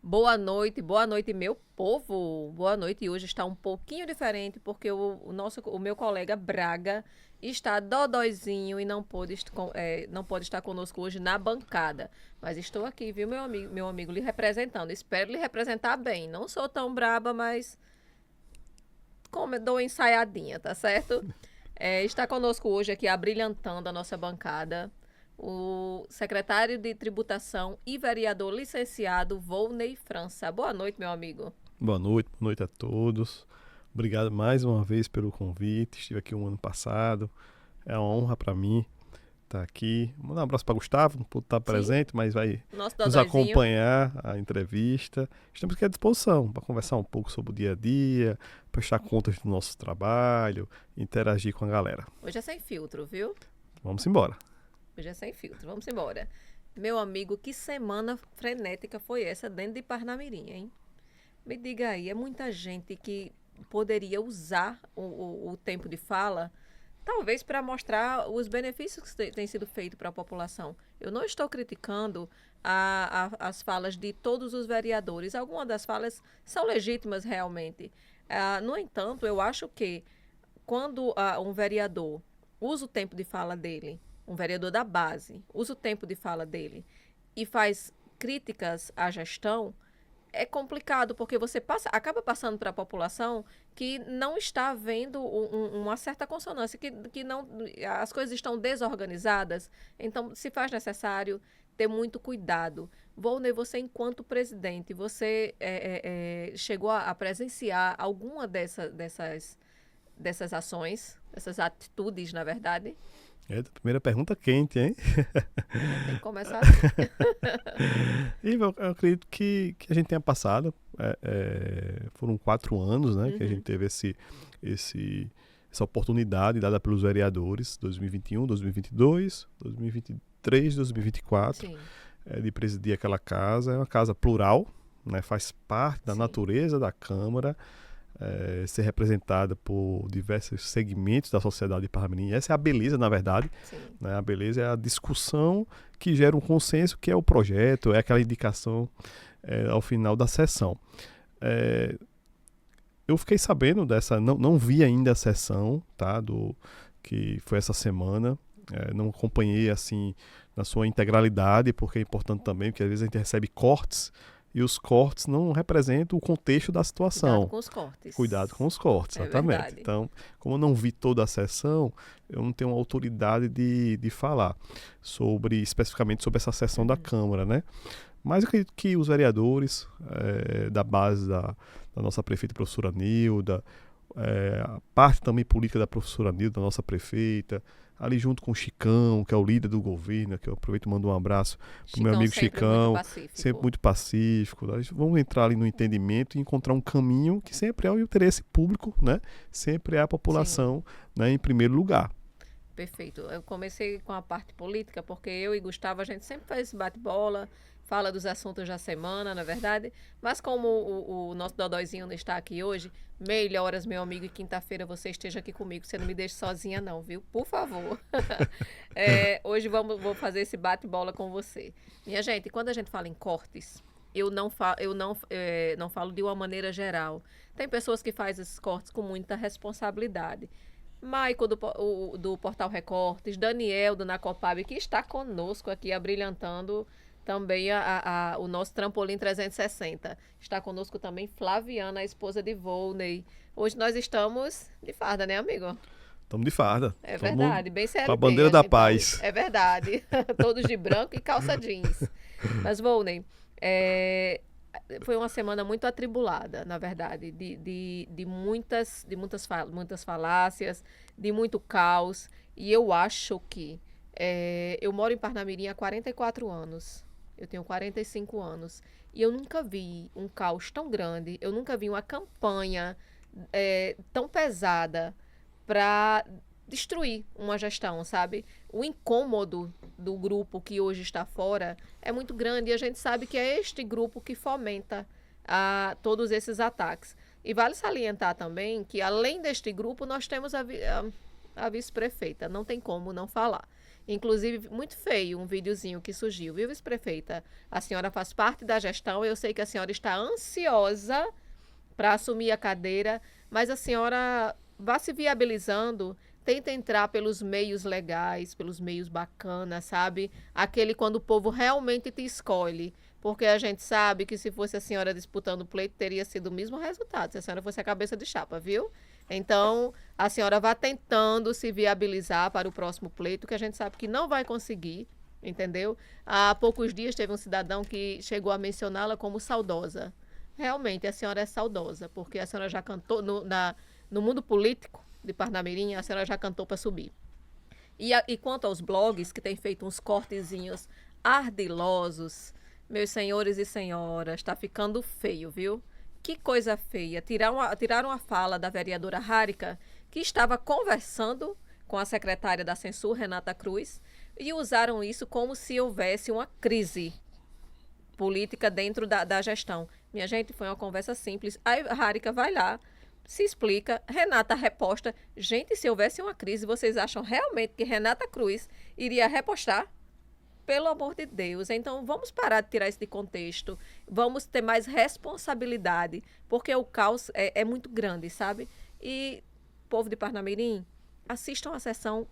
Boa noite, meu povo. Boa noite. E hoje está um pouquinho diferente porque o meu colega Braga está dodóizinho e não pode estar conosco hoje na bancada. Mas estou aqui, viu, meu amigo, lhe representando. Espero lhe representar bem. Não sou tão braba, mas dou ensaiadinha, tá certo? Está conosco hoje aqui, abrilhantando a nossa bancada, o secretário de Tributação e vereador licenciado Volney França. Boa noite, meu amigo. Boa noite a todos. Obrigado mais uma vez pelo convite. Estive aqui um ano passado. É uma honra para mim estar aqui. Mandar um abraço para Gustavo, não pôde estar presente, mas vai Nosso nos dodóizinho. acompanhar a entrevista. Estamos aqui à disposição para conversar um pouco sobre o dia a dia, prestar contas do nosso trabalho, interagir com a galera. Hoje é sem filtro, viu? Vamos embora. Hoje é sem filtro. Vamos embora. Meu amigo, que semana frenética foi essa dentro de Parnamirim, hein? Me diga aí, é muita gente que poderia usar o tempo de fala, talvez para mostrar os benefícios que têm sido feitos para a população. Eu não estou criticando as falas de todos os vereadores. Algumas das falas são legítimas realmente. No entanto, eu acho que quando um vereador usa o tempo de fala dele, um vereador da base usa o tempo de fala dele e faz críticas à gestão, é complicado, porque você acaba passando para a população que não está vendo uma certa consonância, que não, as coisas estão desorganizadas, então se faz necessário ter muito cuidado. Volney, você enquanto presidente, você chegou a presenciar alguma dessas ações, dessas atitudes, na verdade? Primeira pergunta quente, hein? Tem que começar assim. E eu acredito que a gente tenha passado, foram 4 anos, né, que a gente teve essa oportunidade dada pelos vereadores, 2021, 2022, 2023, 2024, de presidir aquela casa. É uma casa plural, né, faz parte da natureza da Câmara, ser representada por diversos segmentos da sociedade de Parnamirim. Essa é a beleza, na verdade. Né? A beleza é a discussão que gera um consenso, que é o projeto, é aquela indicação ao final da sessão. Eu fiquei sabendo dessa, não vi ainda a sessão, tá, que foi essa semana. Não acompanhei assim na sua integralidade, porque é importante também, porque às vezes a gente recebe cortes, e os cortes não representam o contexto da situação. Cuidado com os cortes. Cuidado com os cortes, exatamente. Verdade. Então, como eu não vi toda a sessão, eu não tenho autoridade de falar especificamente sobre essa sessão da Câmara, né? Mas eu acredito que os vereadores da base da nossa prefeita, professora Nilda, a parte também política da professora Nilda, da nossa prefeita, ali junto com o Chicão, que é o líder do governo, que eu aproveito e mando um abraço pro meu amigo Chicão, sempre muito pacífico. Vamos entrar ali no entendimento e encontrar um caminho que sempre é o interesse público, né? Sempre é a população, né, em primeiro lugar. Perfeito. Eu comecei com a parte política, porque eu e Gustavo, a gente sempre faz esse bate-bola, fala dos assuntos da semana, na verdade, mas como o nosso dodóizinho não está aqui hoje, melhoras, meu amigo, e quinta-feira você esteja aqui comigo, você não me deixe sozinha não, viu? Por favor. Hoje vou fazer esse bate-bola com você. Minha gente, quando a gente fala em cortes, eu não falo de uma maneira geral. Tem pessoas que fazem esses cortes com muita responsabilidade. Maico do Portal Recortes, Daniel do Nacopab, que está conosco aqui, abrilhantando também o nosso Trampolim 360. Está conosco também Flaviana, a esposa de Volney. Hoje nós estamos de farda, né, amigo? Estamos de farda. É verdade, bem CLT. Com a bandeira da paz. É verdade. Todos de branco e calça jeans. Mas, Volney, foi uma semana muito atribulada, na verdade, de muitas falácias, de muito caos. E eu acho que eu moro em Parnamirim há 44 anos. Eu tenho 45 anos. E eu nunca vi um caos tão grande, eu nunca vi uma campanha tão pesada para destruir uma gestão, sabe? O incômodo do grupo que hoje está fora é muito grande e a gente sabe que é este grupo que fomenta todos esses ataques. E vale salientar também que, além deste grupo, nós temos a vice-prefeita. Não tem como não falar. Inclusive, muito feio um videozinho que surgiu, viu, vice-prefeita? A senhora faz parte da gestão, eu sei que a senhora está ansiosa para assumir a cadeira, mas a senhora vá se viabilizando, tenta entrar pelos meios legais, pelos meios bacanas, sabe? Aquele quando o povo realmente te escolhe. Porque a gente sabe que se fosse a senhora disputando o pleito, teria sido o mesmo resultado, se a senhora fosse a cabeça de chapa, viu? Então, a senhora vá tentando se viabilizar para o próximo pleito, que a gente sabe que não vai conseguir, entendeu? Há poucos dias teve um cidadão que chegou a mencioná-la como saudosa. Realmente, a senhora é saudosa, porque a senhora já cantou no mundo político de Parnamirim, a senhora já cantou para subir. E quanto aos blogs, que têm feito uns cortezinhos ardilosos, meus senhores e senhoras, está ficando feio, viu? Que coisa feia. Tiraram a fala da vereadora Harika, que estava conversando com a secretária da Censur, Renata Cruz, e usaram isso como se houvesse uma crise política dentro da gestão. Minha gente, foi uma conversa simples. A Harika vai lá, se explica, Renata reposta. Gente, se houvesse uma crise, vocês acham realmente que Renata Cruz iria repostar? Pelo amor de Deus. Então, vamos parar de tirar isso de contexto. Vamos ter mais responsabilidade, porque o caos é muito grande, sabe? E, povo de Parnamirim, assistam a sessão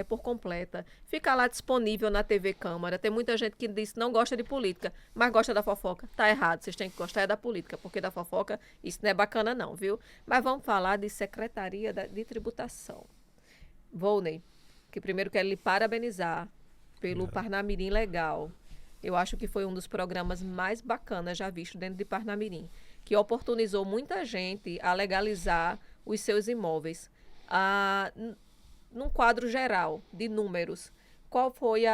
por completa. Fica lá disponível na TV Câmara. Tem muita gente que diz que não gosta de política, mas gosta da fofoca. Tá errado. Vocês têm que gostar da política, porque da fofoca isso não é bacana não, viu? Mas vamos falar de Secretaria de Tributação. Volney, que primeiro quero lhe parabenizar pelo Parnamirim Legal. Eu acho que foi um dos programas mais bacanas já visto dentro de Parnamirim, que oportunizou muita gente a legalizar os seus imóveis. Num quadro geral de números, qual foi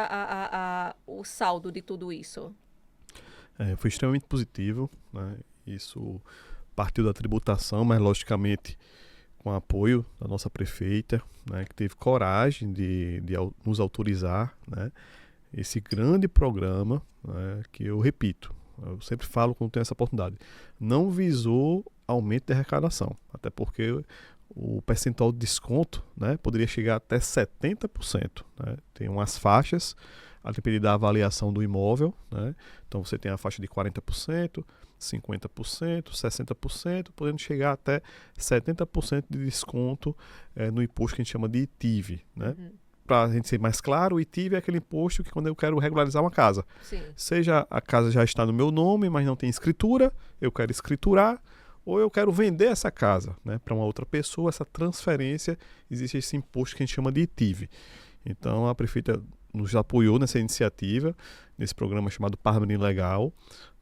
o saldo de tudo isso? Foi extremamente positivo, né? Isso partiu da tributação, mas logicamente com apoio da nossa prefeita, né, que teve coragem de nos autorizar, né, esse grande programa, né, que eu repito, eu sempre falo quando tenho essa oportunidade, não visou aumento de arrecadação, até porque o percentual de desconto, né, poderia chegar até 70%. Né? Tem umas faixas, a depender da avaliação do imóvel, né? Então você tem a faixa de 40%, 50%, 60%, podendo chegar até 70% de desconto no imposto que a gente chama de ITIV. Né? Para a gente ser mais claro, o ITIV é aquele imposto que quando eu quero regularizar uma casa. Sim. Seja a casa já está no meu nome, mas não tem escritura, eu quero escriturar, ou eu quero vender essa casa, né, para uma outra pessoa, essa transferência, existe esse imposto que a gente chama de ITIV. Então a prefeita nos apoiou nessa iniciativa, nesse programa chamado Parnamirim Legal,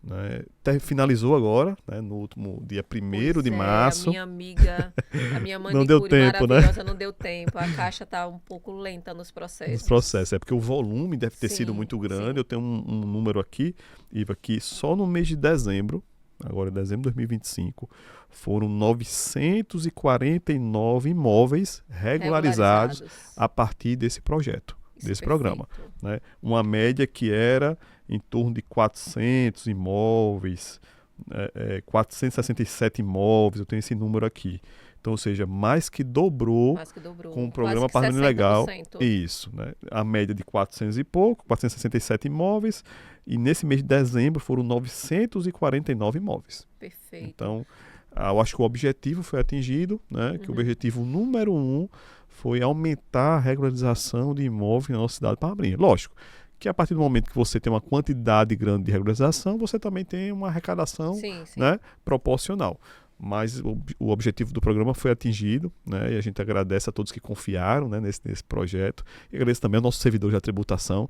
né, finalizou agora, né, no último dia 1º de março. A minha amiga, a minha manicure não deu tempo, maravilhosa, né? Não deu tempo, a Caixa está um pouco lenta nos processos. Nos processos, porque o volume deve ter sido muito grande, sim. Eu tenho um número aqui, Iva, que só no mês de dezembro, agora em dezembro de 2025, foram 949 imóveis regularizados a partir desse projeto, desse programa. Né? Uma média que era em torno de 400 imóveis, 467 imóveis, eu tenho esse número aqui. Então, ou seja, mais que dobrou com o programa Parnamirim Legal. Isso, né? A média de 400 e pouco, 467 imóveis, e nesse mês de dezembro foram 949 imóveis. Perfeito. Então, eu acho que o objetivo foi atingido, né? Que o objetivo número 1 foi aumentar a regularização de imóveis na nossa cidade de Parnamirim. Lógico que a partir do momento que você tem uma quantidade grande de regularização, você também tem uma arrecadação né, proporcional. Mas o objetivo do programa foi atingido, né, e a gente agradece a todos que confiaram, né, nesse projeto. E agradeço também ao nosso servidor de tributação,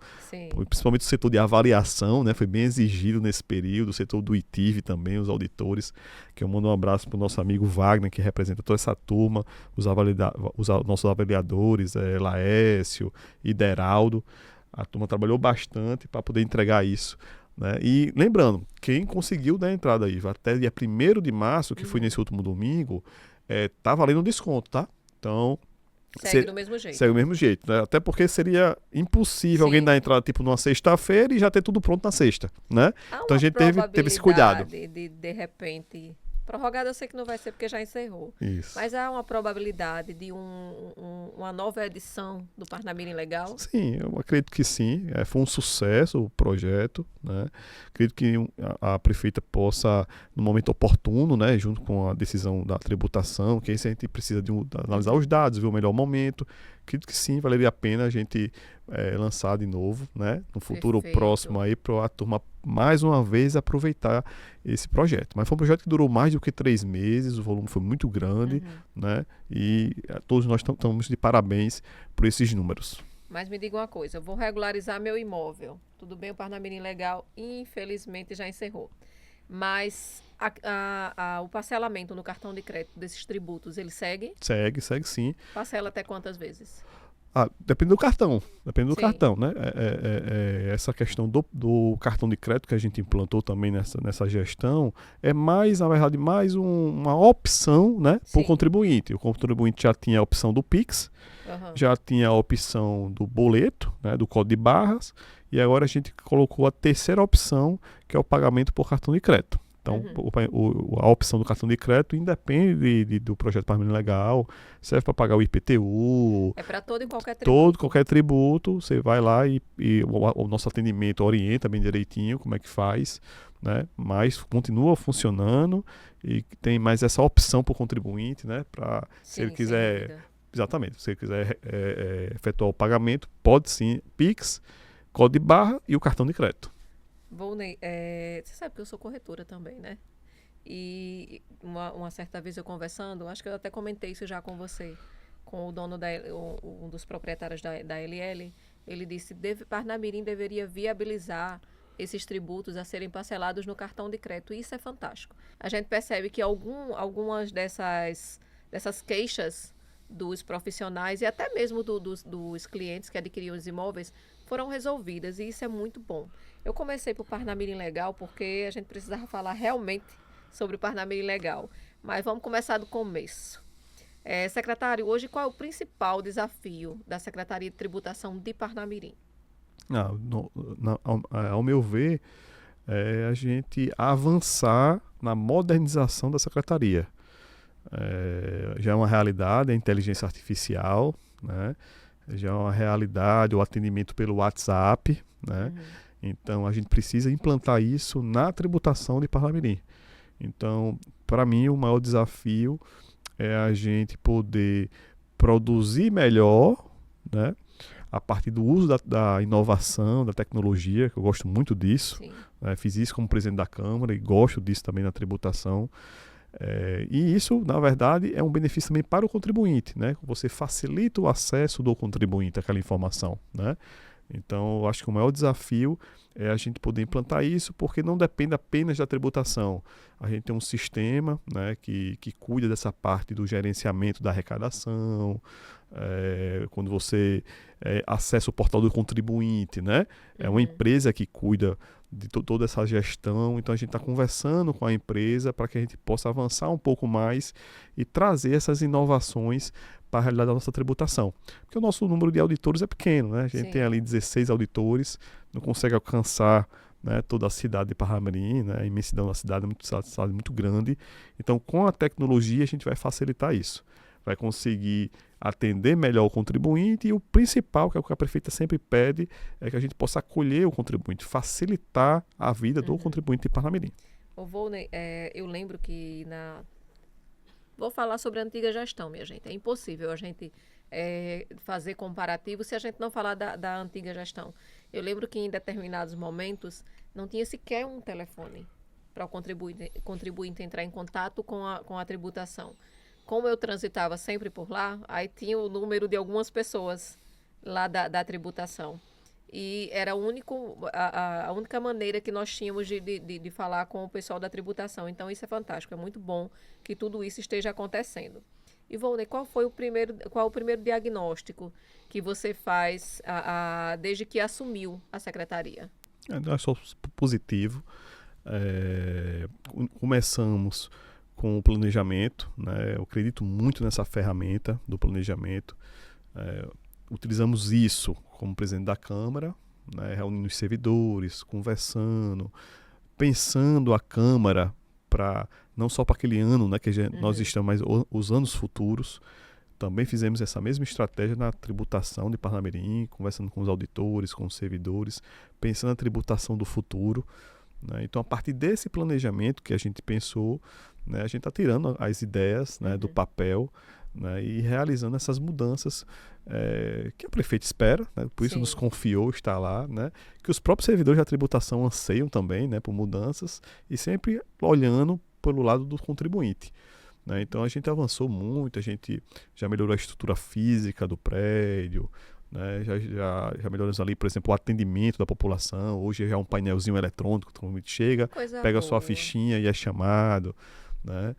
principalmente o setor de avaliação, né, foi bem exigido nesse período, o setor do ITIV também, os auditores, que eu mando um abraço para o nosso amigo Wagner, que representa toda essa turma, os nossos avaliadores, Laércio, Ideraldo. A turma trabalhou bastante para poder entregar isso. Né? E lembrando, quem conseguiu dar entrada aí até dia 1º de março, que foi nesse último domingo, tá valendo um desconto, tá? Então, segue do mesmo jeito. Segue do mesmo jeito, né? Até porque seria impossível alguém dar entrada tipo numa sexta-feira e já ter tudo pronto na sexta, né? Há então a gente teve esse cuidado. De repente, Prorrogada eu sei que não vai ser porque já encerrou. Isso. Mas há uma probabilidade de uma nova edição do Parnamirim Legal? Sim, eu acredito que sim. Foi um sucesso o projeto, né? Acredito que a prefeita possa, no momento oportuno, né, junto com a decisão da tributação, que aí a gente precisa de analisar os dados, ver o melhor momento. Acredito que sim, valeria a pena a gente lançar de novo, né, no futuro Perfeito. próximo aí, para a turma mais uma vez aproveitar esse projeto. Mas foi um projeto que durou mais do que 3 meses, o volume foi muito grande, né? E todos nós estamos de parabéns por esses números. Mas me diga uma coisa, eu vou regularizar meu imóvel. Tudo bem, o Parnamirim Legal, infelizmente, já encerrou. Mas o parcelamento no cartão de crédito desses tributos, ele segue? Segue sim. Parcela até quantas vezes? Depende do cartão. Depende do Sim. cartão, né? Essa questão do cartão de crédito que a gente implantou também nessa gestão é mais, na verdade, uma opção, né, para o Sim. contribuinte. O contribuinte já tinha a opção do Pix, já tinha a opção do boleto, né, do código de barras, e agora a gente colocou a terceira opção, que é o pagamento por cartão de crédito. Então, a opção do cartão de crédito independe do projeto Parnamirim Legal, serve para pagar o IPTU. É para todo e qualquer tributo. Qualquer tributo, você vai lá e o nosso atendimento orienta bem direitinho como é que faz, né? Mas continua funcionando e tem mais essa opção para o contribuinte, né? Se ele quiser, exatamente, se ele quiser efetuar o pagamento, pode sim, Pix, código de barra e o cartão de crédito. Volney, você sabe que eu sou corretora também, né? E uma certa vez eu conversando, acho que eu até comentei isso já com você, com o dono, um dos proprietários da LL, ele disse que Parnamirim deveria viabilizar esses tributos a serem parcelados no cartão de crédito, e isso é fantástico. A gente percebe que algumas dessas queixas dos profissionais e até mesmo dos clientes que adquiriam os imóveis foram resolvidas, e isso é muito bom. Eu comecei por Parnamirim Legal porque a gente precisava falar realmente sobre o Parnamirim Legal, mas vamos começar do começo. Secretário, hoje qual é o principal desafio da Secretaria de Tributação de Parnamirim? Ao meu ver, a gente avançar na modernização da Secretaria. Já é uma realidade a inteligência artificial, né? Já é uma realidade o atendimento pelo WhatsApp, né? Então, a gente precisa implantar isso na tributação de Parnamirim. Então, para mim, o maior desafio é a gente poder produzir melhor, né? A partir do uso da inovação, da tecnologia, que eu gosto muito disso. Fiz isso como presidente da Câmara e gosto disso também na tributação. E isso, na verdade, é um benefício também para o contribuinte, né? Você facilita o acesso do contribuinte àquela informação, né? Então, eu acho que o maior desafio é a gente poder implantar isso, porque não depende apenas da tributação. A gente tem um sistema, né, que cuida dessa parte do gerenciamento da arrecadação. Quando você acessa o portal do contribuinte, né? É uma empresa que cuida de toda essa gestão. Então, a gente está conversando com a empresa para que a gente possa avançar um pouco mais e trazer essas inovações para a realidade da nossa tributação. Porque o nosso número de auditores é pequeno, né? A gente tem ali 16 auditores, não consegue alcançar, né, toda a cidade de Parnamirim, né? A imensidão da cidade é muito grande. Então, com a tecnologia, a gente vai facilitar isso. Vai conseguir atender melhor o contribuinte, e o principal, que é o que a prefeita sempre pede, é que a gente possa acolher o contribuinte, facilitar a vida do contribuinte de Parnamirim. Volney, eu lembro que Vou falar sobre a antiga gestão, minha gente. É impossível a gente fazer comparativo se a gente não falar da antiga gestão. Eu lembro que em determinados momentos não tinha sequer um telefone para o contribuinte entrar em contato com a tributação. Como eu transitava sempre por lá, aí tinha o número de algumas pessoas lá da tributação. E era a única maneira que nós tínhamos de falar com o pessoal da tributação. Então, isso é fantástico, é muito bom que tudo isso esteja acontecendo. E, Volney, qual o primeiro diagnóstico que você faz desde que assumiu a secretaria? Eu sou positivo. Começamos com o planejamento, né? Eu acredito muito nessa ferramenta do planejamento. Utilizamos isso como presidente da Câmara, né? Reunindo os servidores, conversando, pensando a Câmara para não só para aquele ano, né, que nós estamos, mas os anos futuros. Também fizemos essa mesma estratégia na tributação de Parnamirim, conversando com os auditores, com os servidores, pensando na tributação do futuro, né? Então, a partir desse planejamento que a gente pensou, né, a gente está tirando as ideias, né, do papel, né, e realizando essas mudanças que a prefeita espera, né, por isso nos confiou estar lá, né, que os próprios servidores da tributação anseiam também, né, por mudanças e sempre olhando pelo lado do contribuinte. Né? Então a gente avançou muito, a gente já melhorou a estrutura física do prédio, né? Já melhoramos ali, por exemplo, o atendimento da população. Hoje já é um painelzinho eletrônico, então a gente chega, pega a sua fichinha e é chamado. Né?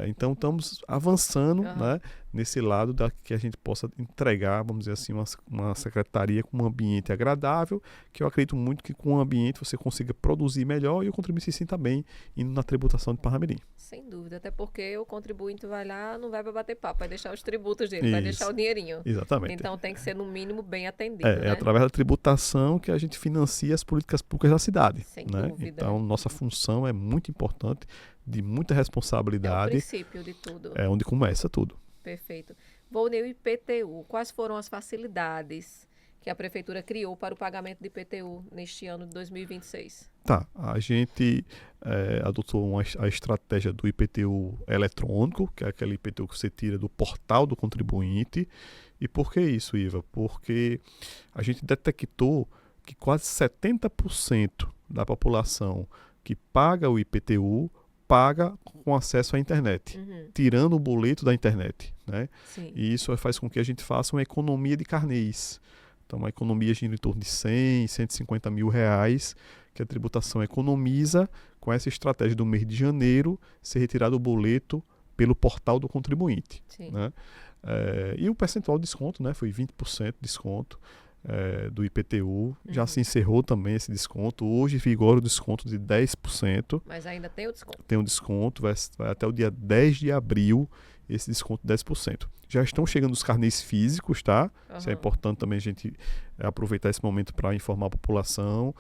Então estamos avançando, né, nesse lado que a gente possa entregar, vamos dizer assim, uma secretaria com um ambiente agradável, que eu acredito muito que com um ambiente você consiga produzir melhor e o contribuinte se sinta bem indo na tributação de Parnamirim. Sem dúvida, até porque o contribuinte vai lá, não vai para bater papo, vai deixar os tributos dele, vai deixar o dinheirinho. Exatamente. Então tem que ser no mínimo bem atendido. É através da tributação que a gente financia as políticas públicas da cidade. Sem né? dúvida. Então nossa função é muito importante, de muita responsabilidade. É o princípio de tudo. É onde começa tudo. Perfeito. Volney, o IPTU, quais foram as facilidades que a Prefeitura criou para o pagamento de IPTU neste ano de 2026? Tá, a gente adotou a estratégia do IPTU eletrônico, que é aquele IPTU que você tira do portal do contribuinte. E por que isso, Iva? Porque a gente detectou que quase 70% da população que paga o IPTU paga com acesso à internet, tirando o boleto da internet, né? Sim. E isso faz com que a gente faça uma economia de carnês. Então, uma economia gira em torno de 100, 150 mil reais, que a tributação economiza com essa estratégia do mês de janeiro, ser retirado o boleto pelo portal do contribuinte. Sim. Né? E o percentual de desconto, né, foi 20% de desconto do IPTU. Já se encerrou também esse desconto. Hoje vigora o desconto de 10%. Mas ainda tem o desconto? Tem um desconto, vai até o dia 10 de abril esse desconto de 10%. Já estão chegando os carnês físicos, tá? Isso é importante também a gente aproveitar esse momento para informar a população.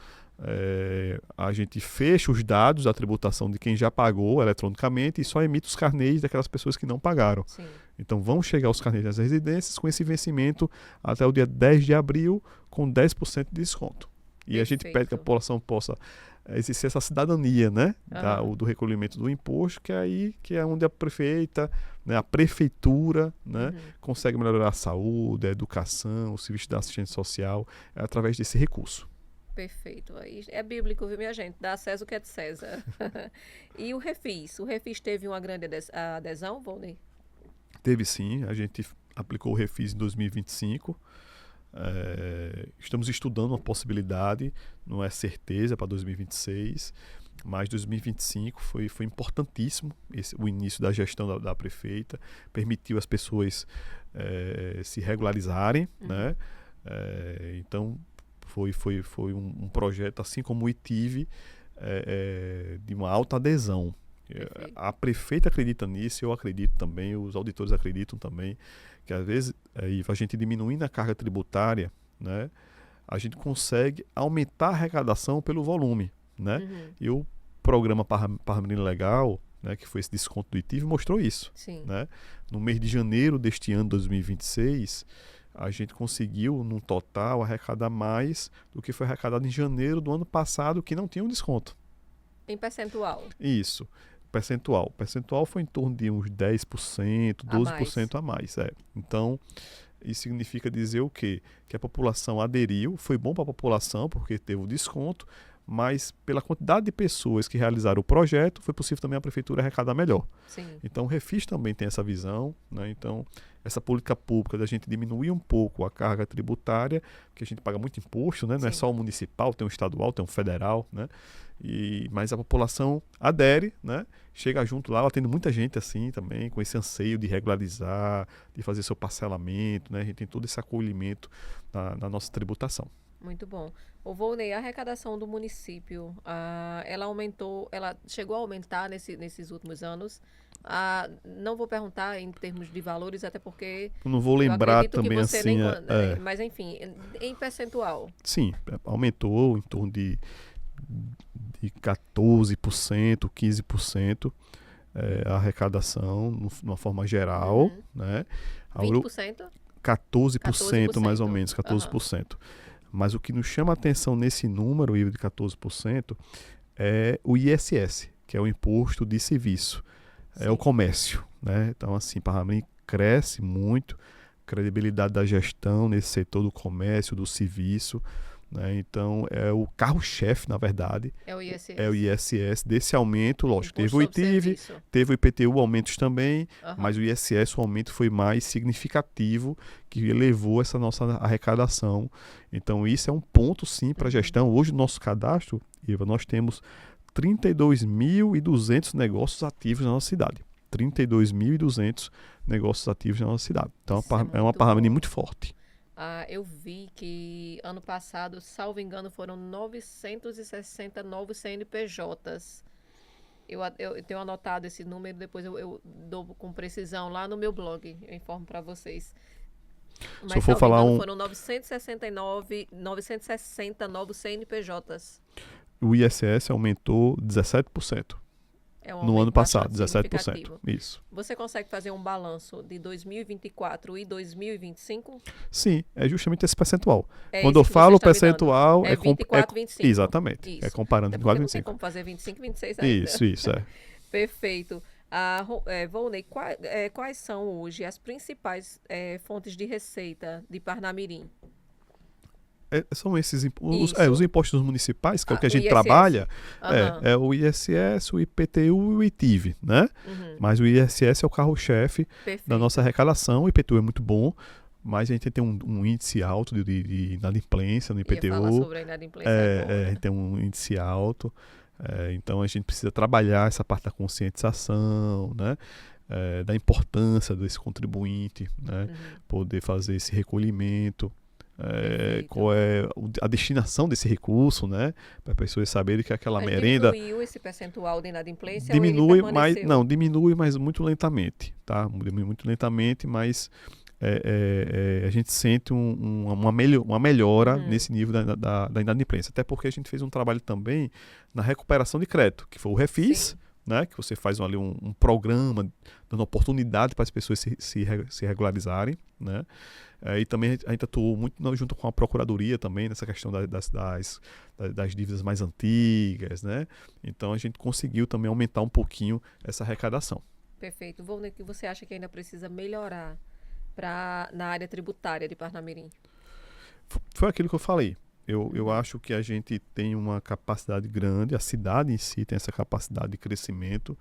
A gente fecha os dados da tributação de quem já pagou eletronicamente e só emite os carnês daquelas pessoas que não pagaram. Sim. Então vão chegar os carnês das residências com esse vencimento até o dia 10 de abril com 10% de desconto. E a gente pede que a população possa exercer essa cidadania, né, do recolhimento do imposto, que é onde a prefeita, né, a prefeitura, né, consegue melhorar a saúde, a educação, o serviço da assistência social, através desse recurso. Perfeito. Aí é bíblico, viu, minha gente? Dá a César o que é de César. E o Refis? O Refis teve uma grande adesão, Volney? Teve sim, a gente aplicou o Refis em 2025. Estamos estudando uma possibilidade, não é certeza para 2026, mas 2025 foi importantíssimo o início da gestão da prefeita, permitiu as pessoas se regularizarem, né? Então foi um projeto, assim como o ITIV, de uma alta adesão. A prefeita acredita nisso, eu acredito também, os auditores acreditam também, que às vezes a gente diminuindo a carga tributária, né, a gente consegue aumentar a arrecadação pelo volume, né? E o programa Parnamirim Legal, né, que foi esse desconto do ITIV, mostrou isso. Sim. Né? No mês de janeiro deste ano, 2026, a gente conseguiu, num total, arrecadar mais do que foi arrecadado em janeiro do ano passado, que não tinha um desconto. Em percentual? Isso. Percentual. O percentual foi em torno de uns 10%, 12% a mais. Então, isso significa dizer o quê? Que a população aderiu, foi bom para a população, porque teve o desconto, mas pela quantidade de pessoas que realizaram o projeto, foi possível também a prefeitura arrecadar melhor. Sim. Então, o Refis também tem essa visão, né? Então, essa política pública da gente diminuir um pouco a carga tributária, porque a gente paga muito imposto, né? Não é só o municipal, tem o estadual, tem o federal, né? Mas a população adere, né? Chega junto lá, ela tendo muita gente assim também, com esse anseio de regularizar, de fazer seu parcelamento, né? A gente tem todo esse acolhimento na nossa tributação. Muito bom. O Volney, a arrecadação do município, ela chegou a aumentar nesses últimos anos. Não vou perguntar em termos de valores, até porque eu não vou lembrar também assim. Mas enfim, em percentual. Sim, aumentou em torno de de 14%, 15%, a arrecadação, de uma forma geral, né? 20%? 14% mais ou 14%. menos, 14%. Mas o que nos chama a atenção nesse número, de 14%, é o ISS, que é o Imposto de Serviço, é o comércio, né? Então, assim, Parnamirim cresce muito, credibilidade da gestão nesse setor do comércio, do serviço, né? Então, é o carro-chefe, na verdade, É o ISS. é o ISS desse aumento, lógico. Teve o Imposto sobre ITIV, serviço. teve o IPTU, aumentos também, Aham. mas o ISS, o aumento foi mais significativo, que elevou essa nossa arrecadação. Então, isso é um ponto, sim, para a gestão. Hoje, no nosso cadastro, Iva, nós temos 32.200 negócios ativos na nossa cidade. 32.200 negócios ativos na nossa cidade. Então, Isso é uma muito Parnamirim bom. muito forte. Eu vi que ano passado, salvo engano, foram 960 novos CNPJs. Eu tenho anotado esse número, depois eu dou com precisão lá no meu blog, eu informo para vocês. Se eu Mas, for salvo falar engano, foram 960 novos CNPJs. O ISS aumentou 17%. É um No ano aumento passado, bastante 17%. significativo. Isso. Você consegue fazer um balanço de 2024 e 2025? Sim, é justamente esse percentual. É Quando eu isso que falo você está me dando. percentual, É 24, 25. Exatamente. Isso. É comparando Até porque 24 e não tem 25. como fazer 25 e 26 ainda. Isso, é. Perfeito. Volney, quais são hoje as principais fontes de receita de Parnamirim? São esses Isso. os impostos municipais, que é o que a O gente ISS. trabalha, Aham. é o ISS, o IPTU e o ITIV, né? Mas o ISS é o carro-chefe da Perfeito. nossa arrecadação. O IPTU é muito bom, mas a gente tem um índice alto de inadimplência no Ia falar IPTU. sobre a inadimplência A agora. gente tem um índice alto, então a gente precisa trabalhar essa parte da conscientização, né? Da importância desse contribuinte, né? Poder fazer esse recolhimento. Perfeito. Qual é a destinação desse recurso, né? Para as pessoas saberem que aquela Mas merenda diminuiu esse percentual de inadimplência diminui, ou ele mas permaneceu? não diminui, mas muito lentamente, tá? Diminui muito lentamente, mas a gente sente uma melhora nesse nível da inadimplência. Até porque a gente fez um trabalho também na recuperação de crédito, que foi o Refis, Sim. né? Que você faz ali um programa dando oportunidade para as pessoas se regularizarem, né? E também a gente atuou muito junto com a Procuradoria também nessa questão das dívidas mais antigas, né? Então a gente conseguiu também aumentar um pouquinho essa arrecadação. Perfeito. Volney, o que você acha que ainda precisa melhorar na área tributária de Parnamirim? Foi aquilo que eu falei. Eu acho que a gente tem uma capacidade grande, a cidade em si tem essa capacidade de crescimento,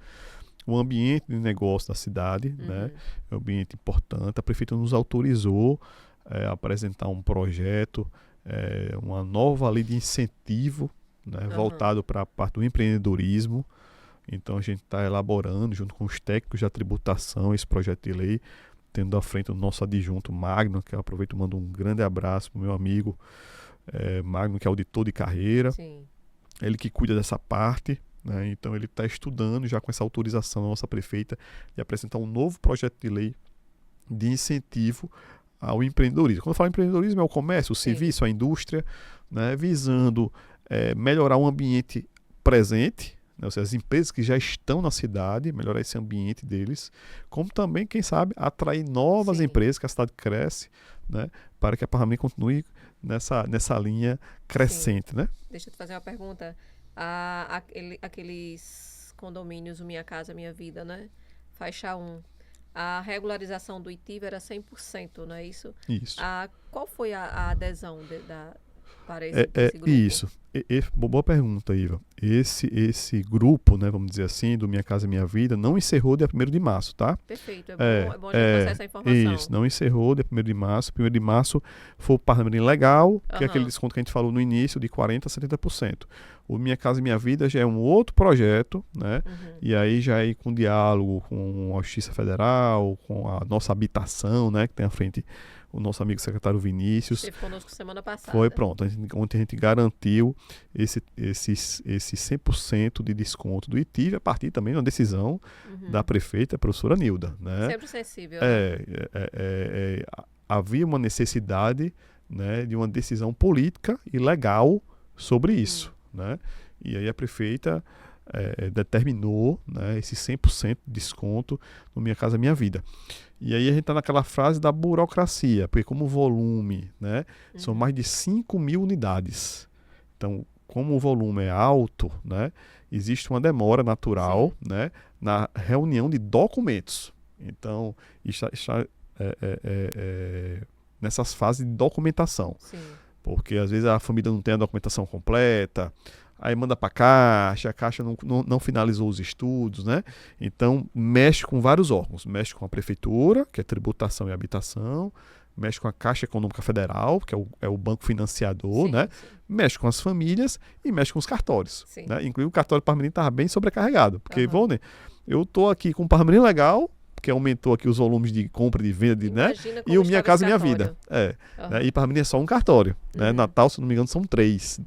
o ambiente de negócio da cidade, né, é um ambiente importante. A prefeitura nos autorizou a apresentar um projeto, uma nova lei de incentivo, né, voltado para a parte do empreendedorismo. Então a gente está elaborando, junto com os técnicos da tributação, esse projeto de lei, tendo à frente o nosso adjunto Magno, que eu aproveito e mando um grande abraço para o meu amigo Magno, que é auditor de carreira. Sim. Ele que cuida dessa parte, né? Então ele está estudando já com essa autorização da nossa prefeita de apresentar um novo projeto de lei de incentivo ao empreendedorismo. Quando eu falo empreendedorismo, é o comércio, o serviço, a indústria, né? Visando melhorar o ambiente presente, né? Ou seja, as empresas que já estão na cidade, melhorar esse ambiente deles, como também, quem sabe, atrair novas empresas, que a cidade cresce, né? Para que a Parnamirim continue nessa linha crescente, né? Deixa eu te fazer uma pergunta. Aqueles condomínios, o Minha Casa Minha Vida, né? Faixa 1. A regularização do ITIV era 100%, não é isso? Isso. Qual foi a adesão para esse grupo? Isso. Boa pergunta, Iva. Esse grupo, né, vamos dizer assim, do Minha Casa Minha Vida, não encerrou dia 1º de março, tá? Perfeito. É bom a gente passar essa informação. Isso, não encerrou dia 1º de março. 1º de março foi o Parnamirim Legal, que é aquele desconto que a gente falou no início, de 40% a 70%. O Minha Casa Minha Vida já é um outro projeto, né? E aí já é com diálogo com a Justiça Federal, com a nossa habitação, né, que tem à frente o nosso amigo secretário Vinícius. Esteve conosco semana passada. Foi, pronto. Ontem a gente garantiu esse 100% de desconto do ITIV, a partir também de uma decisão da prefeita, a professora Nilda, né? Sempre sensível. Havia uma necessidade, né, de uma decisão política e legal sobre isso, né? E aí a prefeita determinou, né, esse 100% de desconto no Minha Casa Minha Vida. E aí a gente está naquela frase da burocracia, porque como o volume, né, são mais de 5 mil unidades. Então, como o volume é alto, né, existe uma demora natural, né, na reunião de documentos. Então, está nessas fases de documentação. Sim. Porque às vezes a família não tem a documentação completa, aí manda para a Caixa não finalizou os estudos, né? Então, mexe com vários órgãos. Mexe com a Prefeitura, que é tributação e habitação, mexe com a Caixa Econômica Federal, que é o banco financiador, Sim, né? sim. Mexe com as famílias e mexe com os cartórios. Sim. Né? Inclusive o cartório Parmirim estava bem sobrecarregado. Porque, Aham. Volney, eu estou aqui com um Parmirim legal, que aumentou aqui os volumes de compra e de venda, né? Imagina como E o Minha estava Casa esse Minha Vida. cartório. Né? E Parmirim é só um cartório. Né? Uhum. Natal, se não me engano, são 3.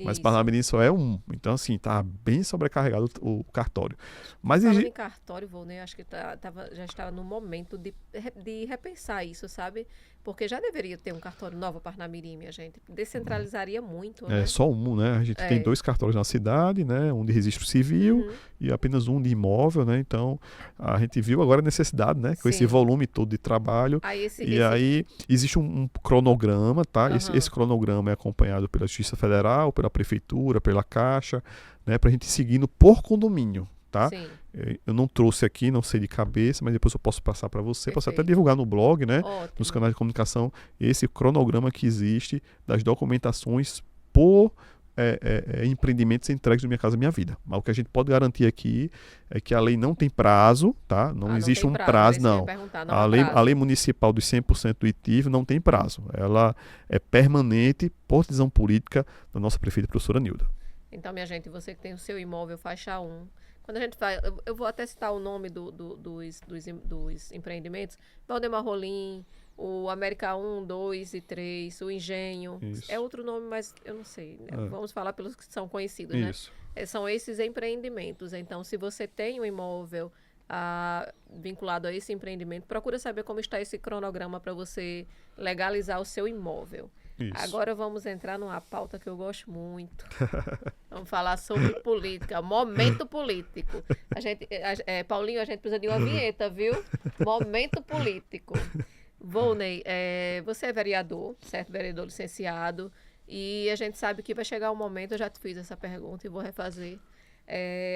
Mas Isso. Parnamirim só é um. Então, assim, tá bem sobrecarregado o cartório. Mas Falando em cartório, Volney, acho que já estava no momento de repensar isso, sabe? Porque já deveria ter um cartório Nova Parnamirim, minha gente. Descentralizaria muito, né? é só um, né? A gente tem 2 cartórios na cidade, né? Um de registro civil Uhum. e apenas um de imóvel, né? Então, a gente viu agora a necessidade, né? Com esse Sim. volume todo de trabalho. Aí Aí existe um cronograma, tá? Aham. Esse cronograma é acompanhado pela Justiça Federal, pela Prefeitura, pela Caixa, né? Pra gente ir seguindo por condomínio, tá? Sim. Eu não trouxe aqui, não sei de cabeça, mas depois eu posso passar para você. Posso até Perfeito. divulgar no blog, né? Ótimo. Nos canais de comunicação, esse cronograma que existe das documentações por empreendimentos entregues do Minha Casa Minha Vida. Mas o que a gente pode garantir aqui é que a lei não tem prazo, tá? Não existe um prazo, não. A lei municipal dos 100% do ITIV não tem prazo. Ela é permanente por decisão política da nossa prefeita, professora Nilda. Então, minha gente, você que tem o seu imóvel faixa 1, quando a gente faz, eu vou até citar o nome dos empreendimentos, Valdemar Rolim, o América 1, 2 e 3, o Engenho, Isso. é outro nome, mas eu não sei, né? Vamos falar pelos que são conhecidos, Isso. né? São esses empreendimentos. Então, se você tem um imóvel vinculado a esse empreendimento, procura saber como está esse cronograma para você legalizar o seu imóvel. Isso. Agora vamos entrar numa pauta que eu gosto muito. Vamos falar sobre política, momento político. Paulinho, a gente precisa de uma vinheta, viu? Momento político. Volney, você é vereador, certo? Vereador licenciado. E a gente sabe que vai chegar um momento, eu já te fiz essa pergunta e vou refazer.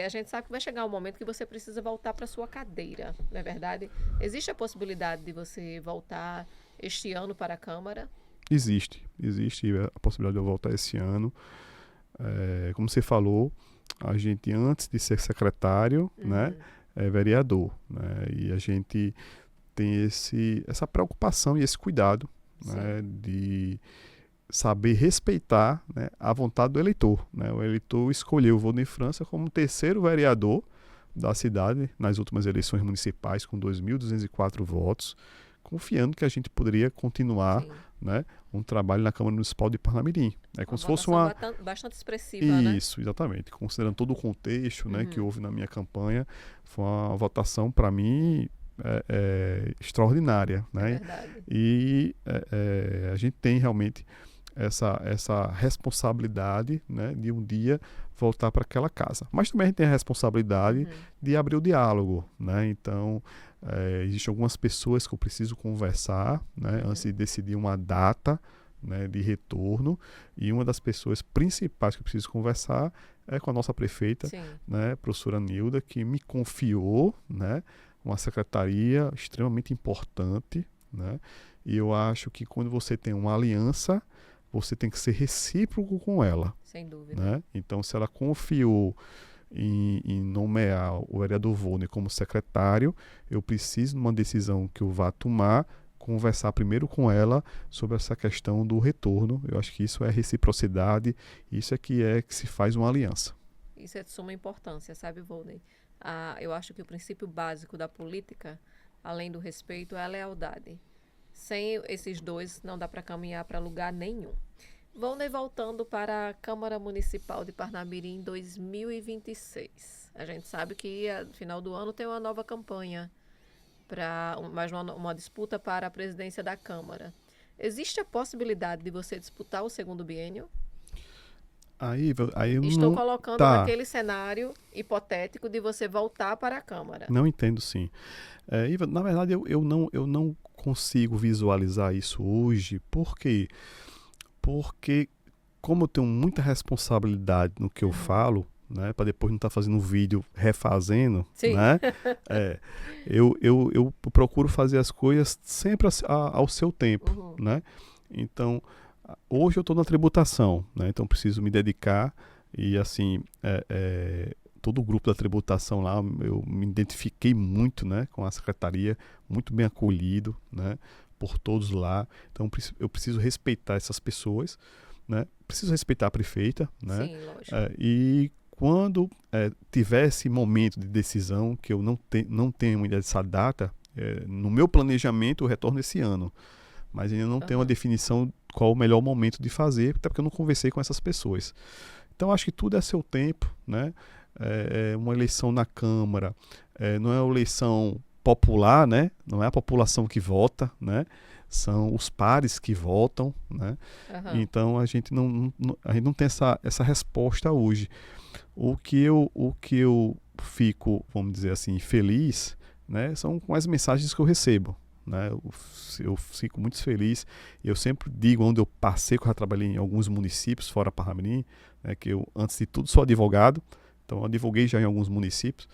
A gente sabe que vai chegar um momento que você precisa voltar para sua cadeira, não é verdade? Existe a possibilidade de você voltar este ano para a Câmara? Existe a possibilidade de eu voltar esse ano. Como você falou, a gente antes de ser secretário, né, é vereador, né, e a gente tem essa preocupação e esse cuidado, né, de saber respeitar, né, a vontade do eleitor, né. O eleitor escolheu o Volney França como terceiro vereador da cidade nas últimas eleições municipais com 2.204 votos, confiando que a gente poderia continuar, né, um trabalho na Câmara Municipal de Parnamirim. É como se fosse uma bastante expressiva, né? Isso, exatamente. Considerando todo o contexto, né, que houve na minha campanha, foi uma votação para mim extraordinária, né? É verdade. E a gente tem realmente essa responsabilidade, né, de um dia voltar para aquela casa. Mas também a gente tem a responsabilidade de abrir o diálogo, né? Então, existem algumas pessoas que eu preciso conversar, né, antes de decidir uma data, né, de retorno, e uma das pessoas principais que eu preciso conversar é com a nossa prefeita, né, professora Nilda, que me confiou, né, uma secretaria extremamente importante, né, e eu acho que quando você tem uma aliança, você tem que ser recíproco com ela. Sem dúvida. Né? Então, se ela confiou em nomear o vereador Volney como secretário, eu preciso, numa decisão que eu vá tomar, conversar primeiro com ela sobre essa questão do retorno. Eu acho que isso é reciprocidade, isso é que se faz uma aliança. Isso é de suma importância, sabe, Volney? Eu acho que o princípio básico da política, além do respeito, é a lealdade. Sem esses dois, não dá para caminhar para lugar nenhum. Volney, voltando para a Câmara Municipal de Parnamirim em 2026. A gente sabe que no final do ano tem uma nova campanha, mais uma disputa para a presidência da Câmara. Existe a possibilidade de você disputar o segundo biênio? Aí eu Estou não... colocando Tá, naquele cenário hipotético de você voltar para a Câmara. não entendo sim. Iva, na verdade, eu não consigo visualizar isso hoje. Por quê? Porque, como eu tenho muita responsabilidade no que eu falo, né, para depois não estar fazendo um vídeo refazendo, Sim. né, eu procuro fazer as coisas sempre ao seu tempo, Uhum. né? Então, hoje eu estou na tributação, né? Então preciso me dedicar e assim, todo o grupo da tributação lá, eu me identifiquei muito, né, com a secretaria, muito bem acolhido, né, por todos lá. Então eu preciso respeitar essas pessoas, né? Preciso respeitar a prefeita, né? Sim, lógico. E quando tiver esse momento de decisão, que eu não tenho ainda essa data, no meu planejamento eu retorno esse ano, mas ainda não tenho uma Aham. definição qual o melhor momento de fazer, até porque eu não conversei com essas pessoas. Então acho que tudo é a seu tempo, né? Uma eleição na Câmara não é uma eleição popular, né? Não é a população que vota, né? São os pares que votam, né? Aham. Então a gente não tem essa resposta hoje. O que eu fico, vamos dizer assim, feliz, né? São com as mensagens que eu recebo. Né? Eu fico muito feliz. Eu sempre digo, onde eu passei, que eu já trabalhei em alguns municípios fora Parnamirim, né, que eu, antes de tudo, sou advogado. Então, eu advoguei já em alguns municípios.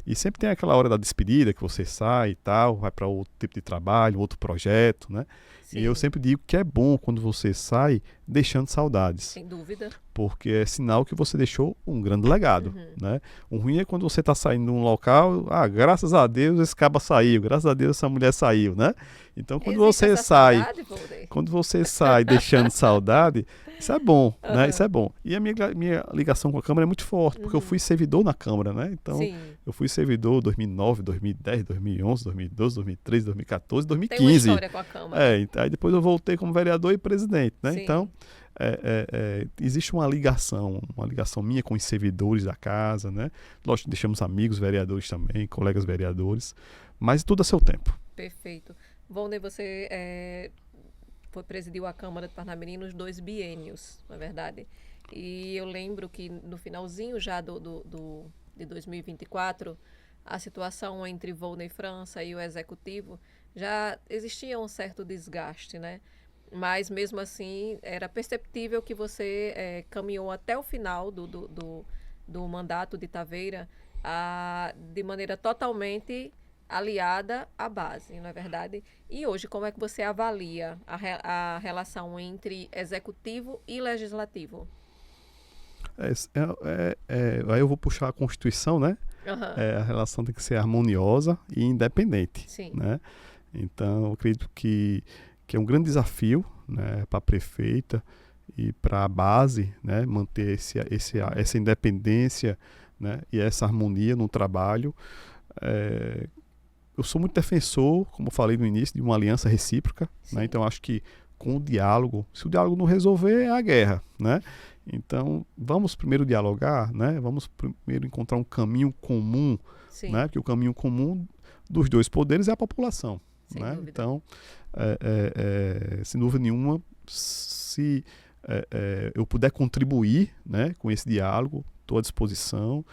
E sempre tem aquela hora da despedida, que você sai e tal, vai para outro tipo de trabalho, outro projeto, né? E eu Sim, sempre digo que é bom quando você sai deixando saudades, sem dúvida. porque é sinal que você deixou um grande legado, Uhum. né? O ruim é quando você está saindo de um local, graças a Deus esse caba saiu, graças a Deus essa mulher saiu, né? Então, Existe essa saudade, Volney? quando você sai deixando saudade, isso é bom, né? Isso Aham. é bom. E a minha ligação com a Câmara é muito forte, porque eu fui Uhum. servidor na Câmara, né? Então, Sim. eu fui servidor 2009, 2010, 2011, 2012, 2013, 2014, Tem uma 2015. história com a Câmara. Aí depois eu voltei como vereador e presidente, né? Então, Sim. existe uma ligação minha com os servidores da casa, né? Lógico, deixamos amigos vereadores também, colegas vereadores, mas tudo a seu tempo. Perfeito. Volney, você presidiu a Câmara de Parnamirim nos 2 biênios, na verdade. E eu lembro que no finalzinho já de 2024, a situação entre Volney França e o Executivo já existia um certo desgaste, né? Mas mesmo assim, era perceptível que você caminhou até o final do mandato de Taveira de maneira totalmente aliada à base, não é verdade? E hoje, como é que você avalia a relação entre executivo e legislativo? Aí eu vou puxar a Constituição, né? Aham. A relação tem que ser harmoniosa e independente, Sim, né? Então, eu acredito que é um grande desafio, né, para a prefeita e para a base, né, manter essa independência, né, e essa harmonia no trabalho. É, eu sou muito defensor, como eu falei no início, de uma aliança recíproca, né? sim. Então acho que com o diálogo, se o diálogo não resolver, é a guerra, né? Então vamos primeiro dialogar, né? Vamos primeiro encontrar um caminho comum, né? Sim, Porque o caminho comum dos dois poderes é a população, sem né? dúvida. Então, sem dúvida nenhuma, se eu puder contribuir, né, com esse diálogo, estou à disposição.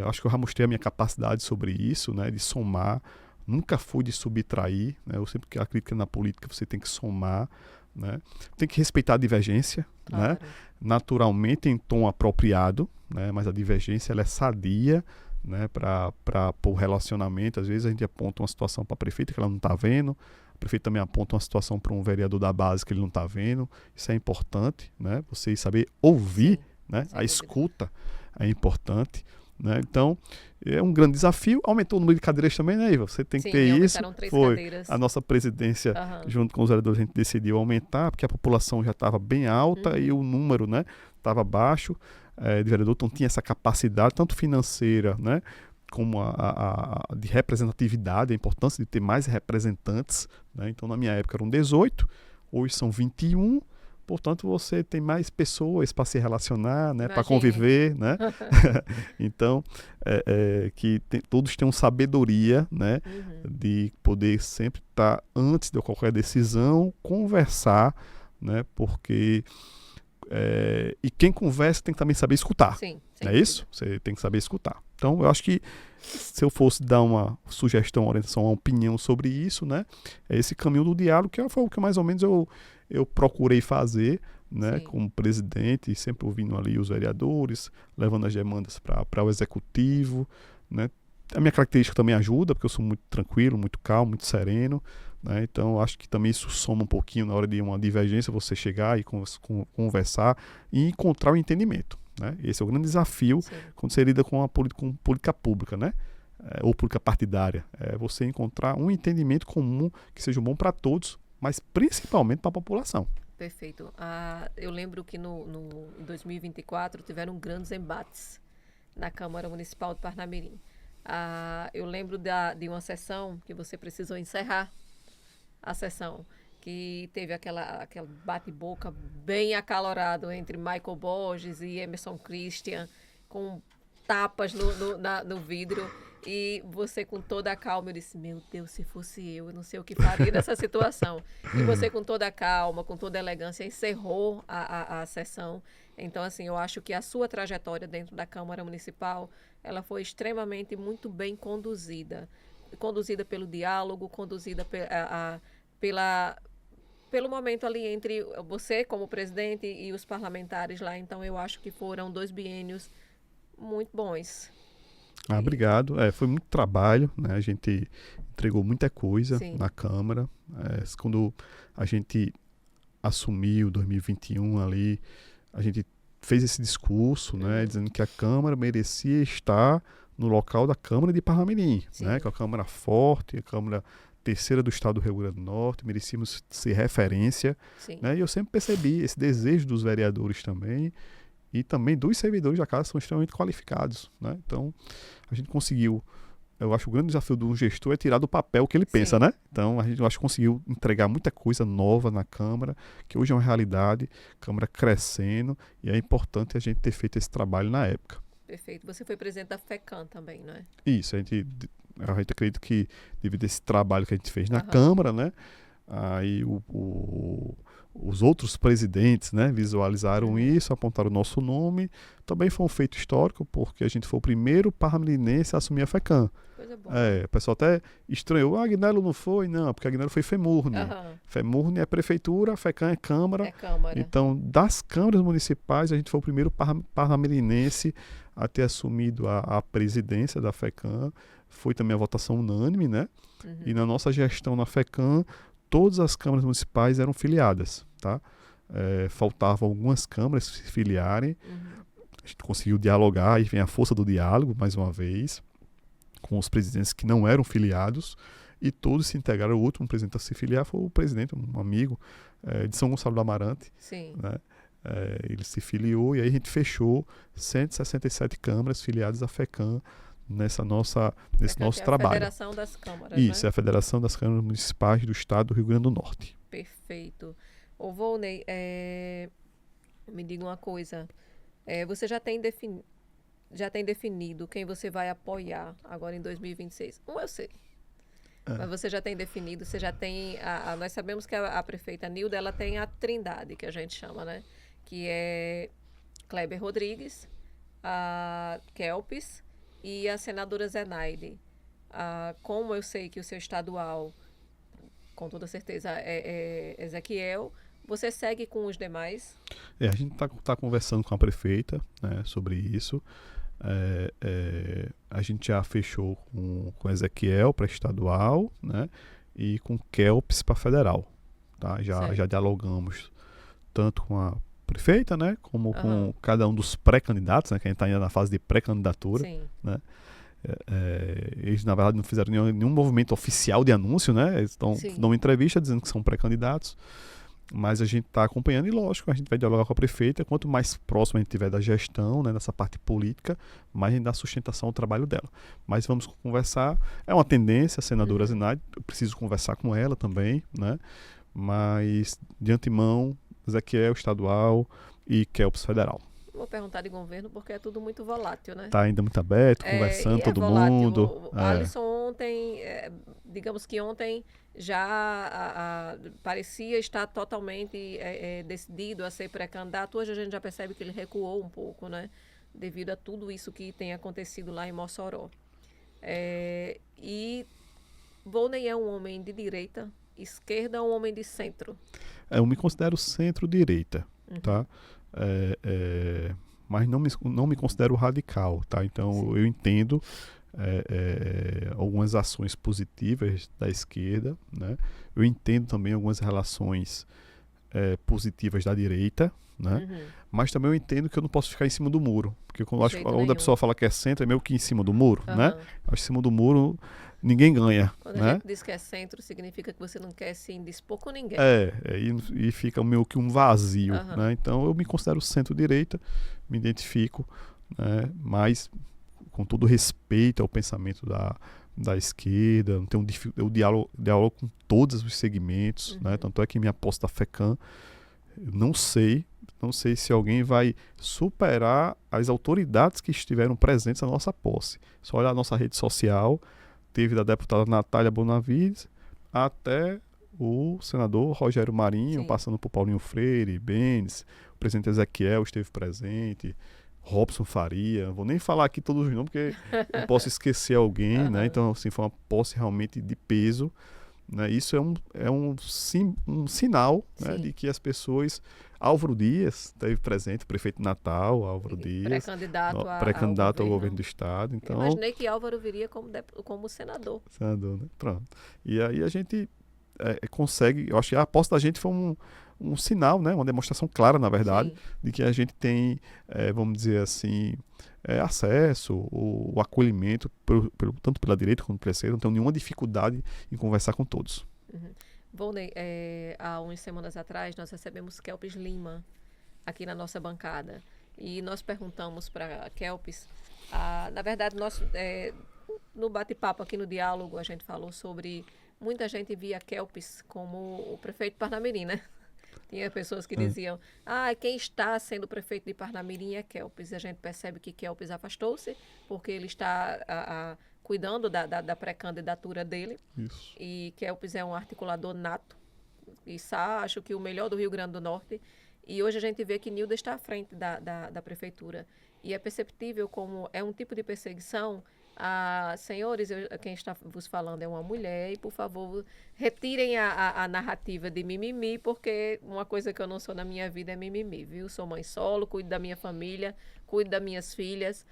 Acho que eu já mostrei a minha capacidade sobre isso, né, de somar. Nunca fui de subtrair, né? Eu sempre acredito que na política você tem que somar, né? Tem que respeitar a divergência, né? Claro. Naturalmente em tom apropriado, né? Mas a divergência ela é sadia, né? Para o relacionamento. Às vezes a gente aponta uma situação para a prefeita que ela não está vendo, a prefeita também aponta uma situação para um vereador da base que ele não está vendo. Isso é importante, né? Você saber ouvir, Sim, né? sem A dúvida. escuta é importante. Né? Então, é um grande desafio. Aumentou o número de cadeiras também, né, Iva? Você tem que ter Sim, isso. aumentaram 3 Foi a cadeiras. nossa presidência, Aham. junto com os vereadores, a gente decidiu aumentar, porque a população já estava bem alta e Uhum. o número, né, estava baixo de vereador, então tinha essa capacidade, tanto financeira, né, como de representatividade, a importância de ter mais representantes. Né? Então, na minha época eram 18, hoje são 21. Portanto, você tem mais pessoas para se relacionar, né, para Imagine. conviver, né? Então, todos tenham sabedoria, né, Uhum. de poder sempre estar, antes de qualquer decisão, conversar, né, porque E quem conversa tem que também saber escutar. Sim, Não é isso? Você tem que saber escutar. Então, eu acho que se eu fosse dar uma sugestão, uma orientação, uma opinião sobre isso, né? É esse caminho do diálogo, que foi o que mais ou menos eu procurei fazer, né? Como presidente, sempre ouvindo ali os vereadores, levando as demandas para o executivo, né? A minha característica também ajuda, porque eu sou muito tranquilo, muito calmo, muito sereno, né? Então, acho que também isso soma um pouquinho na hora de uma divergência, você chegar e conversar e encontrar o entendimento, né? Esse é o grande desafio quando você lida com política pública, né? Ou política partidária. É você encontrar um entendimento comum que seja bom para todos, mas principalmente para a população. Perfeito. Eu lembro que em 2024 tiveram grandes embates na Câmara Municipal de Parnamirim. Eu lembro de uma sessão que você precisou encerrar a sessão, que teve aquele bate-boca bem acalorado entre Michael Borges e Emerson Christian, com tapas no vidro, e você com toda a calma, eu disse, meu Deus, se fosse eu não sei o que faria nessa situação. E você com toda a calma, com toda a elegância, encerrou a sessão. Então, assim, eu acho que a sua trajetória dentro da Câmara Municipal, ela foi extremamente muito bem conduzida. Conduzida pelo diálogo, conduzida pelo momento ali entre você como presidente e os parlamentares lá. Então, eu acho que foram 2 biênios muito bons. Obrigado. Foi muito trabalho, né? A gente entregou muita coisa na Câmara. Quando a gente assumiu 2021 ali, a gente fez esse discurso, né? Dizendo que a Câmara merecia estar no local da Câmara de Parnamirim, né? Que é uma Câmara forte, a Câmara terceira do estado do Rio Grande do Norte, merecíamos ser referência, né? E eu sempre percebi esse desejo dos vereadores também, e também dos servidores da casa, são extremamente qualificados, né? Então, a gente conseguiu, eu acho que o grande desafio do gestor é tirar do papel o que ele pensa, né? Então, eu acho que conseguiu entregar muita coisa nova na Câmara, que hoje é uma realidade, Câmara crescendo, e é importante a gente ter feito esse trabalho na época. Perfeito. Você foi presidente da FECAM também, não é? Isso, a gente acredita que devido a esse trabalho que a gente fez na Câmara, né? Aí os outros presidentes, né, visualizaram isso, apontaram o nosso nome. Também foi um feito histórico, porque a gente foi o primeiro parnamirense a assumir a FECAM. Coisa boa. O pessoal até estranhou, Agnello não foi? Não, porque Agnello foi FEMURNE. FEMURNE é prefeitura, a FECAM é Câmara. Então, das câmaras municipais, a gente foi o primeiro parnamirense a ter assumido a presidência da FECAM. Foi também a votação unânime, né? E na nossa gestão na FECAM, todas as câmaras municipais eram filiadas, tá? Faltavam algumas câmaras se filiarem. A gente conseguiu dialogar, e vem a força do diálogo, mais uma vez, com os presidentes que não eram filiados, e todos se integraram. O último presidente a se filiar foi o presidente, um amigo de São Gonçalo do Amarante. Né? Ele se filiou, e aí a gente fechou 167 câmaras filiadas à FECAM, nesse nosso trabalho. A Federação das Câmaras, Isso, né? É a Federação das Câmaras Municipais do Estado do Rio Grande do Norte. Perfeito. Ô, Volney, me diga uma coisa. Você já tem definido quem você vai apoiar agora em 2026? Eu sei. Mas você já tem definido, você já tem... nós sabemos que a prefeita Nilda, ela tem a trindade, que a gente chama, né? Que é Kleber Rodrigues, a Kelps e a senadora Zenaide. Como eu sei que o seu estadual, com toda certeza, é Ezequiel, você segue com os demais? A gente tá conversando com a prefeita, né, sobre isso. A gente já fechou com Ezequiel para estadual, né, e com Kelps para federal. Tá? Já dialogamos tanto com a prefeita, né, como com cada um dos pré-candidatos, né, que a gente está ainda na fase de pré-candidatura. Né? Eles, na verdade, não fizeram nenhum movimento oficial de anúncio, né? Eles estão dando uma entrevista dizendo que são pré-candidatos, mas a gente está acompanhando, e lógico, a gente vai dialogar com a prefeita. Quanto mais próximo a gente tiver da gestão, né, dessa parte política, mais a gente dá sustentação ao trabalho dela. Mas vamos conversar. É uma tendência, a senadora Zenaide, eu preciso conversar com ela também, né? Mas, de antemão, Ezequiel estadual e Kelps federal. Vou perguntar de governo porque é tudo muito volátil, né? Tá ainda muito aberto, conversando todo volátil. mundo. Alisson ontem digamos que ontem já parecia estar totalmente decidido a ser pré-candidato, hoje a gente já percebe que ele recuou um pouco, né? Devido a tudo isso que tem acontecido lá em Mossoró. E Volney é um homem de direita, esquerda ou um homem de centro? Eu me considero centro-direita, tá? Mas não me considero radical, tá? Então, sim, eu entendo algumas ações positivas da esquerda, né? Eu entendo também algumas relações positivas da direita, né? Mas também eu entendo que eu não posso ficar em cima do muro, porque quando a pessoa fala que é centro, é meio que em cima do muro, né? Em cima do muro ninguém ganha. Quando né? A gente diz que é centro, significa que você não quer se indispor com ninguém. E fica meio que um vazio, né? Então eu me considero centro-direita, me identifico, né? Mas com todo respeito ao pensamento da esquerda, eu dialogo com todos os segmentos, né? Tanto é que minha aposta FECAM, não sei se alguém vai superar as autoridades que estiveram presentes na nossa posse. Só olhar a nossa rede social, teve da deputada Natália Bonavides até o senador Rogério Marinho, sim, passando por Paulinho Freire, Benes, o presidente Ezequiel esteve presente, Robson Faria, vou nem falar aqui todos os nomes, porque não posso esquecer alguém, né? Então, assim, foi uma posse realmente de peso, né? Isso é um sinal, né, de que as pessoas... Álvaro Dias esteve presente, o prefeito de Natal, Álvaro Dias, pré-candidato ao governo do estado. Então, eu imaginei que Álvaro viria como senador. Senador, né? Pronto. E aí a gente consegue, eu acho que a aposta da gente foi um sinal, né? Uma demonstração clara, na verdade, sim, de que a gente tem, vamos dizer assim, acesso, o acolhimento, tanto pela direita quanto pela esquerda, não tenho nenhuma dificuldade em conversar com todos. Volney, há umas semanas atrás nós recebemos Kelpis Lima aqui na nossa bancada e nós perguntamos para Kelpis, na verdade no bate-papo aqui no diálogo a gente falou sobre, muita gente via Kelpis como o prefeito de Parnamirim, né? Tinha pessoas que diziam, quem está sendo prefeito de Parnamirim é Kelpis, e a gente percebe que Kelpis afastou-se porque ele está cuidando da pré-candidatura dele. Isso. E Kelpis é um articulador nato. E acho que o melhor do Rio Grande do Norte. E hoje a gente vê que Nilda está à frente da prefeitura. E é perceptível como é um tipo de perseguição. Senhores, quem está vos falando é uma mulher. E, por favor, retirem a narrativa de mimimi, porque uma coisa que eu não sou na minha vida é mimimi, viu? Sou mãe solo, cuido da minha família, cuido das minhas filhas.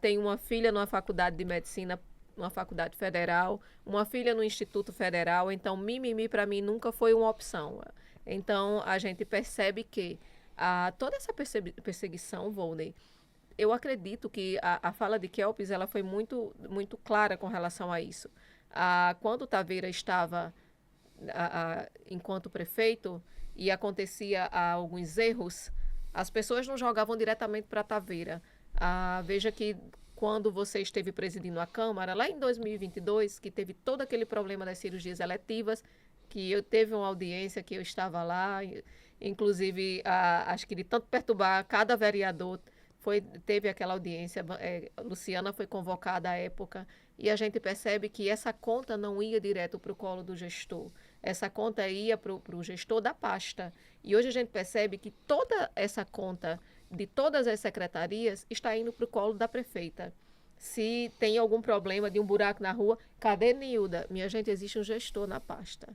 Tenho uma filha numa faculdade de medicina, numa faculdade federal, uma filha no Instituto Federal, então mimimi para mim nunca foi uma opção. Então a gente percebe que toda essa perseguição, Volney, eu acredito que a fala de Kelpis ela foi muito, muito clara com relação a isso. Quando Taveira estava enquanto prefeito e acontecia alguns erros, as pessoas não jogavam diretamente para Taveira. Veja que quando você esteve presidindo a Câmara, lá em 2022, que teve todo aquele problema das cirurgias eletivas, que eu teve uma audiência que eu estava lá, inclusive, acho que de tanto perturbar cada vereador, teve aquela audiência, Luciana foi convocada à época, e a gente percebe que essa conta não ia direto para o colo do gestor, essa conta ia para o gestor da pasta. E hoje a gente percebe que toda essa conta de todas as secretarias está indo para o colo da prefeita. Se tem algum problema de um buraco na rua, cadê Nilda? Minha gente, existe um gestor na pasta.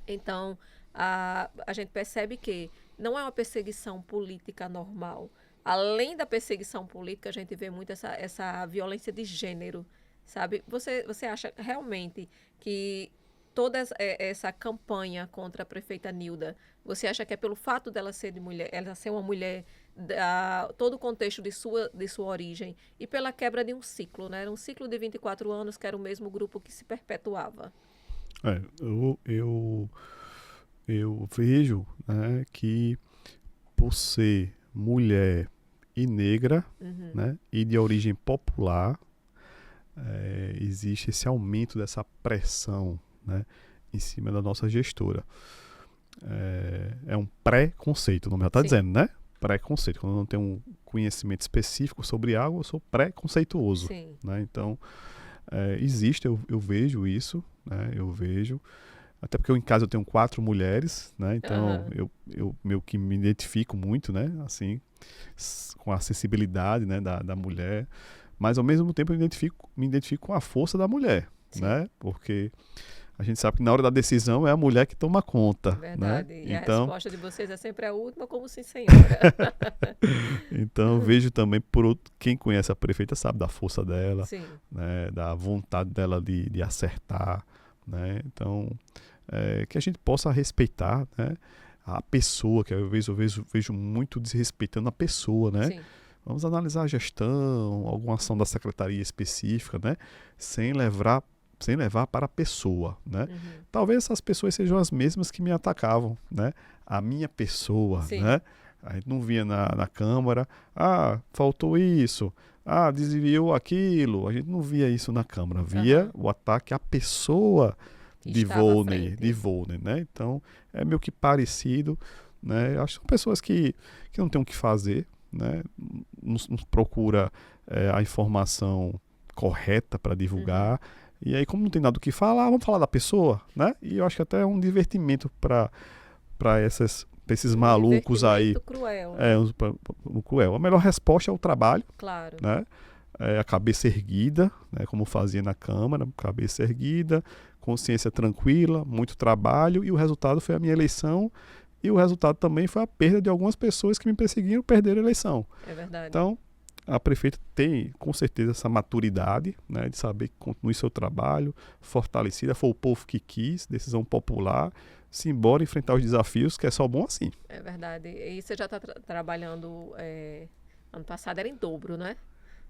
Então, a gente percebe que não é uma perseguição política normal. Além da perseguição política, a gente vê muito essa violência de gênero, sabe? Você acha realmente que toda essa campanha contra a prefeita Nilda, você acha que é pelo fato dela ser ela ser uma mulher, todo o contexto de sua origem e pela quebra de um ciclo, né? Era um ciclo de 24 anos que era o mesmo grupo que se perpetuava. Eu vejo, né, que por ser mulher e negra, né, e de origem popular, existe esse aumento dessa pressão, né, em cima da nossa gestora. É um pré-conceito, o nome já está dizendo, né? Pré-conceito. Quando eu não tenho um conhecimento específico sobre algo, eu sou pré-conceituoso. Né? Então, existe, eu vejo isso, né? Eu vejo. Até porque em casa eu tenho 4 mulheres, né? Então eu meio que me identifico muito, né? Assim, com a sensibilidade, né? da mulher. Mas ao mesmo tempo eu me identifico com a força da mulher, né? Porque a gente sabe que na hora da decisão é a mulher que toma conta. Verdade. Né? E então, a resposta de vocês é sempre a última, como sim, senhora. Então eu vejo também, quem conhece a prefeita sabe da força dela, né? Da vontade dela de acertar. Né? Então, que a gente possa respeitar, né? A pessoa, que eu vejo muito desrespeitando a pessoa, né? Sim. Vamos analisar a gestão, alguma ação da secretaria específica, né? Sem levar para a pessoa, né? Talvez essas pessoas sejam as mesmas que me atacavam, né? A minha pessoa, né? A gente não via na Câmara, faltou isso, desviou aquilo. A gente não via isso na Câmara, via o ataque à pessoa de Volney, né? Então, é meio que parecido, né? Acho que são pessoas que não têm o que fazer, né? Nos procura a informação correta para divulgar. E aí, como não tem nada o que falar, vamos falar da pessoa, né? E eu acho que até é um divertimento para esses malucos aí. Cruel. Cruel. A melhor resposta é o trabalho. Claro. Né? A cabeça erguida, né? Como fazia na Câmara, cabeça erguida, consciência tranquila, muito trabalho, e o resultado foi a minha eleição, e o resultado também foi a perda de algumas pessoas que me perseguiram perder a eleição. É verdade. Então, a prefeita tem, com certeza, essa maturidade, né, de saber que continue seu trabalho, fortalecida, foi o povo que quis, decisão popular, se embora enfrentar os desafios, que é só bom assim. É verdade. E você já está trabalhando, ano passado era em dobro, né?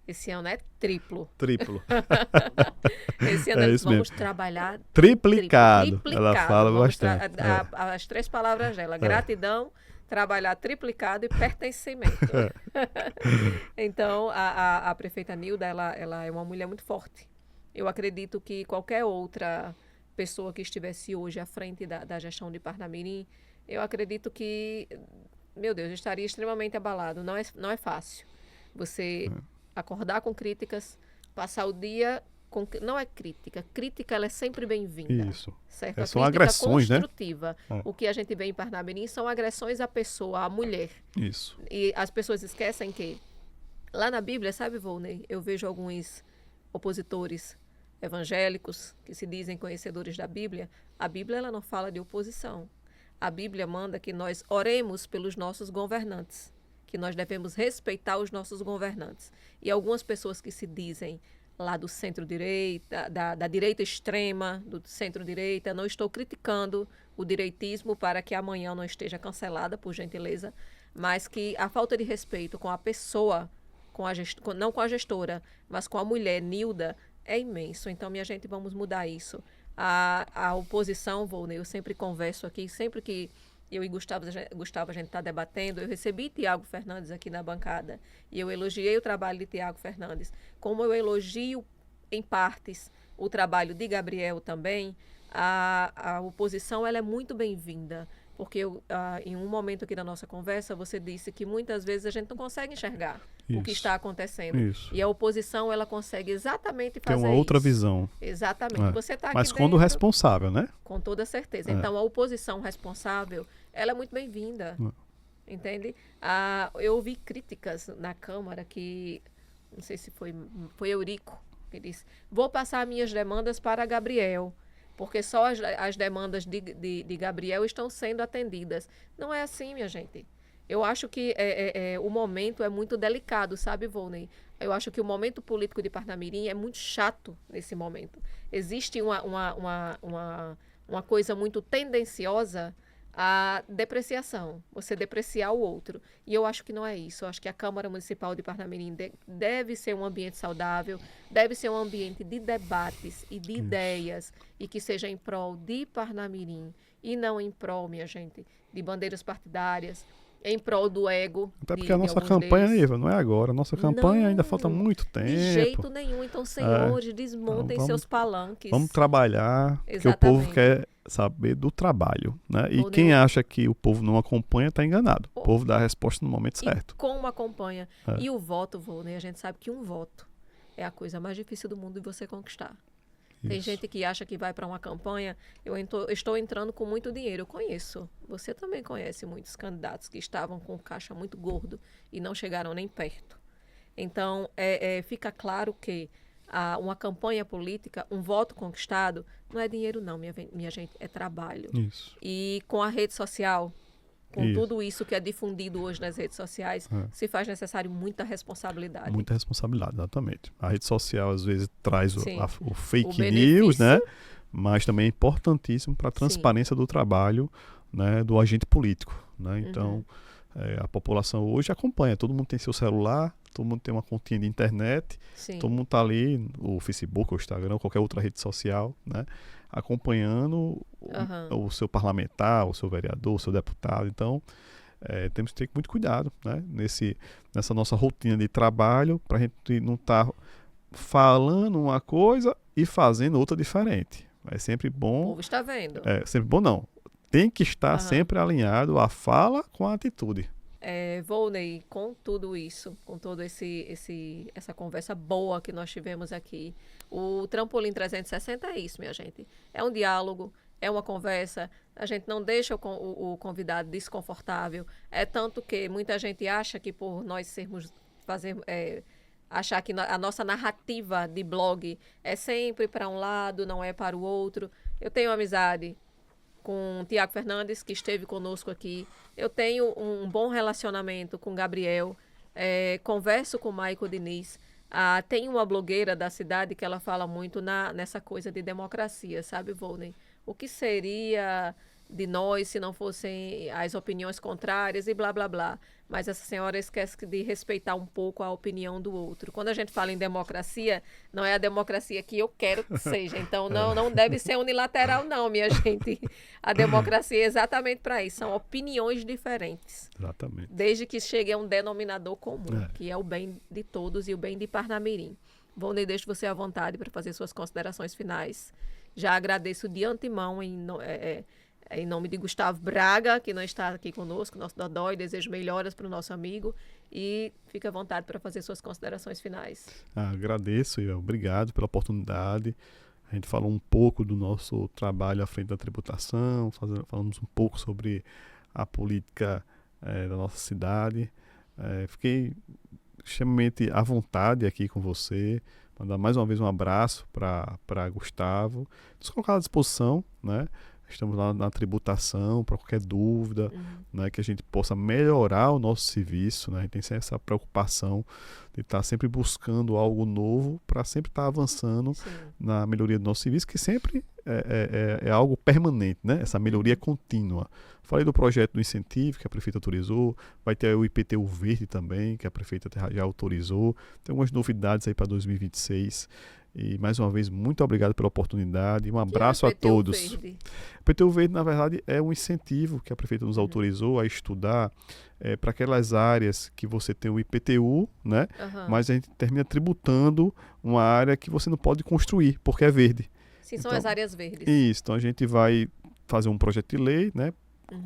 Esse ano é triplo. Esse ano vamos mesmo. Trabalhar triplicado. Ela fala bastante. As 3 palavras dela: gratidão, trabalhar triplicado e pertencimento. Então, a prefeita Nilda, ela é uma mulher muito forte. Eu acredito que qualquer outra pessoa que estivesse hoje à frente da gestão de Parnamirim, eu acredito que, meu Deus, estaria extremamente abalado. Não é fácil. Você acordar com críticas, passar o dia com... Não é crítica. Crítica, ela é sempre bem-vinda. Isso. Certo? São agressões, construtiva. Né? O que a gente vê em Parnamirim são agressões à pessoa, à mulher. Isso. E as pessoas esquecem que lá na Bíblia, sabe, Volney, eu vejo alguns opositores evangélicos que se dizem conhecedores da Bíblia. A Bíblia, ela não fala de oposição. A Bíblia manda que nós oremos pelos nossos governantes, que nós devemos respeitar os nossos governantes. E algumas pessoas que se dizem lá do centro-direita, da direita extrema, do centro-direita, não estou criticando o direitismo para que amanhã não esteja cancelada, por gentileza, mas que a falta de respeito com a pessoa, não com a gestora, mas com a mulher, Nilda, é imenso. Então, minha gente, vamos mudar isso. A oposição, Volney, eu sempre converso aqui, sempre que eu e Gustavo, a gente está debatendo, eu recebi Tiago Fernandes aqui na bancada e eu elogiei o trabalho de Tiago Fernandes, como eu elogio, em partes, o trabalho de Gabriel também. A oposição, ela é muito bem-vinda, porque em um momento aqui da nossa conversa, você disse que muitas vezes a gente não consegue enxergar o que está acontecendo. Isso. E a oposição, ela consegue exatamente fazer isso. Tem uma outra visão. Exatamente. Você está aqui mas quando responsável, né? Com toda certeza. Então, a oposição responsável, ela é muito bem-vinda. Entende? Eu ouvi críticas na Câmara que, não sei se foi Eurico, que disse, vou passar minhas demandas para Gabriel, porque só as demandas de Gabriel estão sendo atendidas. Não é assim, minha gente. Eu acho que o momento é muito delicado, sabe, Volney? Eu acho que o momento político de Parnamirim é muito chato nesse momento. Existe uma coisa muito tendenciosa à depreciação, você depreciar o outro. E eu acho que não é isso. Eu acho que a Câmara Municipal de Parnamirim deve ser um ambiente saudável, deve ser um ambiente de debates e de ideias, e que seja em prol de Parnamirim, e não em prol, minha gente, de bandeiras partidárias, em prol do ego. Até porque a nossa campanha, Iva, não é agora. A nossa campanha ainda falta muito tempo. De jeito nenhum. Então, senhores, desmontem seus palanques. Vamos trabalhar, porque o povo quer saber do trabalho, né? E quem acha que o povo não acompanha está enganado. O povo dá a resposta no momento certo. Como acompanha. E o voto, Volney, a gente sabe que um voto é a coisa mais difícil do mundo de você conquistar. Tem Isso. gente que acha que vai para uma campanha, estou entrando com muito dinheiro. Eu conheço. Você também conhece muitos candidatos que estavam com caixa muito gordo e não chegaram nem perto. Então, fica claro que uma campanha política, um voto conquistado, não é dinheiro não, minha gente, é trabalho. Isso. E com a rede social, com Isso. tudo isso que é difundido hoje nas redes sociais, se faz necessário muita responsabilidade. Muita responsabilidade, exatamente. A rede social, às vezes, traz o fake O news, né? benefício. Mas também é importantíssimo para a transparência do trabalho, né, do agente político, né? Então, a população hoje acompanha. Todo mundo tem seu celular, todo mundo tem uma continha de internet, Sim. todo mundo está ali, o Facebook, o Instagram, qualquer outra rede social, né? Acompanhando o seu parlamentar, o seu vereador, o seu deputado. Então, temos que ter muito cuidado, né? Nessa nossa rotina de trabalho, para a gente não estar falando uma coisa e fazendo outra diferente. É sempre O bom. povo está vendo. É sempre bom, não. Tem que estar sempre alinhado a fala com a atitude. Volney, com tudo isso, com toda essa conversa boa que nós tivemos aqui, o Trampolim 360 é isso, minha gente. É um diálogo, é uma conversa, a gente não deixa o convidado desconfortável. É tanto que muita gente acha que por nós achar que a nossa narrativa de blog é sempre para um lado, não é para o outro. Eu tenho amizade com o Tiago Fernandes, que esteve conosco aqui. Eu tenho um bom relacionamento com o Gabriel. Converso com o Maico Diniz. Tem uma blogueira da cidade que ela fala muito nessa coisa de democracia, sabe, Volney? O que seria de nós se não fossem as opiniões contrárias e blá, blá, blá. Mas essa senhora esquece de respeitar um pouco a opinião do outro. Quando a gente fala em democracia, não é a democracia que eu quero que seja. Então, não deve ser unilateral, não, minha gente. A democracia é exatamente para isso. São opiniões diferentes. Exatamente. Desde que chegue a um denominador comum, que é o bem de todos e o bem de Parnamirim. Volney, deixo você à vontade para fazer suas considerações finais. Já agradeço de antemão em nome de Gustavo Braga, que não está aqui conosco, nosso Dodói, desejo melhoras para o nosso amigo e fica à vontade para fazer suas considerações finais. Agradeço e obrigado pela oportunidade. A gente falou um pouco do nosso trabalho à frente da tributação, falamos um pouco sobre a política da nossa cidade. Fiquei extremamente à vontade aqui com você. Mandar mais uma vez um abraço para Gustavo. Nos colocar à disposição, né? Estamos lá na tributação para qualquer dúvida, né, que a gente possa melhorar o nosso serviço, né? A gente tem sempre essa preocupação de estar sempre buscando algo novo para sempre estar avançando na melhoria do nosso serviço, que sempre é algo permanente, né? Essa melhoria contínua. Falei do projeto do incentivo que a prefeita autorizou, vai ter o IPTU verde também, que a prefeita já autorizou. Tem algumas novidades aí para 2026. E, mais uma vez, muito obrigado pela oportunidade e um abraço a todos. Verde? O IPTU Verde, na verdade, é um incentivo que a prefeita nos autorizou a estudar para aquelas áreas que você tem o IPTU, né? Mas a gente termina tributando uma área que você não pode construir, porque é verde. Sim, são as áreas verdes. Isso, então a gente vai fazer um projeto de lei, né?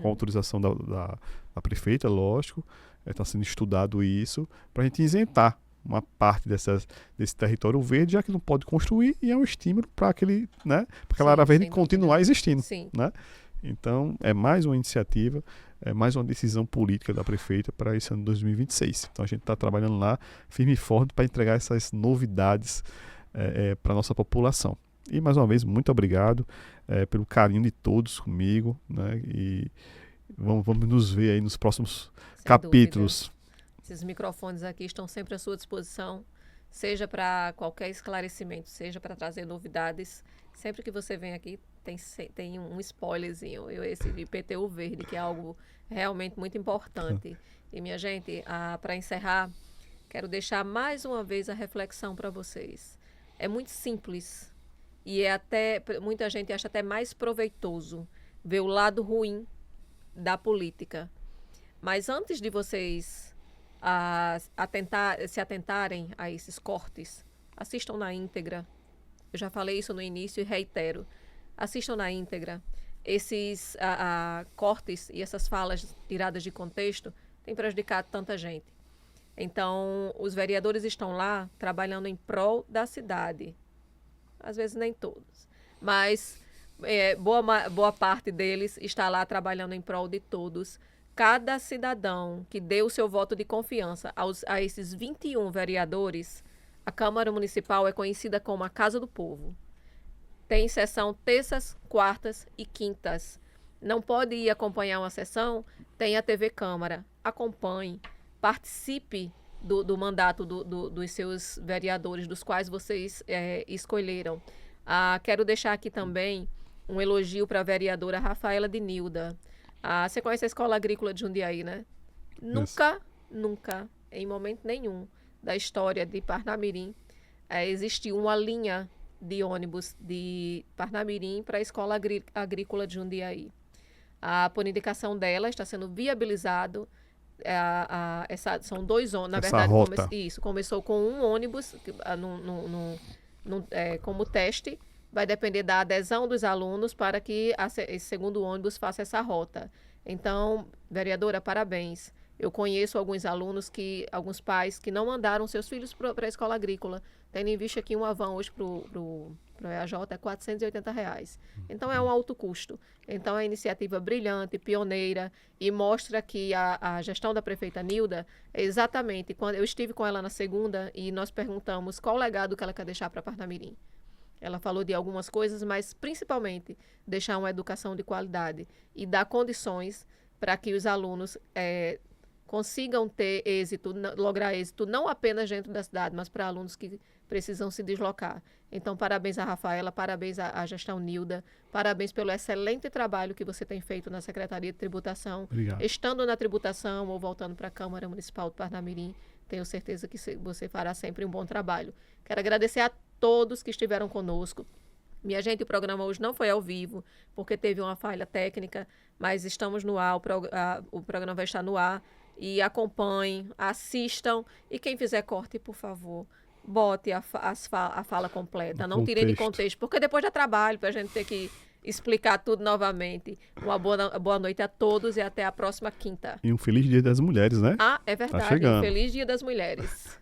Com autorização da prefeita, lógico. Está sendo estudado isso, para a gente isentar uma parte desse território verde, já que não pode construir, e é um estímulo para aquela área verde continuar existindo. Né? Então, é mais uma iniciativa, é mais uma decisão política da prefeita para esse ano de 2026. Então, a gente está trabalhando lá, firme e forte, para entregar essas novidades para a nossa população. E, mais uma vez, muito obrigado pelo carinho de todos comigo, né? E vamos nos ver aí nos próximos capítulos. Dúvida. Esses microfones aqui estão sempre à sua disposição, seja para qualquer esclarecimento, seja para trazer novidades. Sempre que você vem aqui, tem um spoilerzinho, esse de IPTU verde, que é algo realmente muito importante. E, minha gente, para encerrar, quero deixar mais uma vez a reflexão para vocês. É muito simples e muita gente acha até mais proveitoso ver o lado ruim da política. Mas antes de vocês se atentarem a esses cortes, assistam na íntegra. Eu já falei isso no início e reitero. Assistam na íntegra. Esses cortes e essas falas tiradas de contexto têm prejudicado tanta gente. Então, os vereadores estão lá trabalhando em prol da cidade. Às vezes nem todos, mas boa parte deles está lá trabalhando em prol de todos. Cada cidadão que deu o seu voto de confiança a esses 21 vereadores, a Câmara Municipal é conhecida como a Casa do Povo. Tem sessão terças, quartas e quintas. Não pode ir acompanhar uma sessão? Tem a TV Câmara. Acompanhe, participe do mandato dos seus vereadores, dos quais vocês escolheram. Quero deixar aqui também um elogio para a vereadora Rafaela de Nilda. Você conhece a Escola Agrícola de Jundiaí, né? Nunca, em momento nenhum da história de Parnamirim, existiu uma linha de ônibus de Parnamirim para a Escola Agrícola de Jundiaí. Por indicação dela, está sendo viabilizado. São 2 ônibus, na verdade, começou com um ônibus como teste. Vai depender da adesão dos alunos para que esse segundo ônibus faça essa rota. Então, vereadora, parabéns. Eu conheço alguns pais que não mandaram seus filhos para a escola agrícola, tendo em vista que uma van hoje para o EAJ é R$480. Então, é um alto custo. Então, é uma iniciativa brilhante, pioneira, e mostra que a gestão da prefeita Nilda, exatamente, quando eu estive com ela na segunda e nós perguntamos qual o legado que ela quer deixar para Parnamirim. Ela falou de algumas coisas, mas principalmente deixar uma educação de qualidade e dar condições para que os alunos consigam ter êxito, lograr êxito, não apenas dentro da cidade, mas para alunos que precisam se deslocar. Então, parabéns a Rafaela, parabéns à gestão Nilda, parabéns pelo excelente trabalho que você tem feito na Secretaria de Tributação. Obrigado. Estando na tributação ou voltando para a Câmara Municipal de Parnamirim, tenho certeza que você fará sempre um bom trabalho. Quero agradecer a todos que estiveram conosco. Minha gente, o programa hoje não foi ao vivo, porque teve uma falha técnica, mas estamos no ar, o programa vai estar no ar. E acompanhem, assistam. E quem fizer corte, por favor, bote a fala completa. Não tirem de contexto, porque depois dá trabalho para a gente ter que explicar tudo novamente. Uma boa noite a todos e até a próxima quinta. E um feliz Dia das Mulheres, né? É verdade. Tá chegando. Um feliz Dia das Mulheres.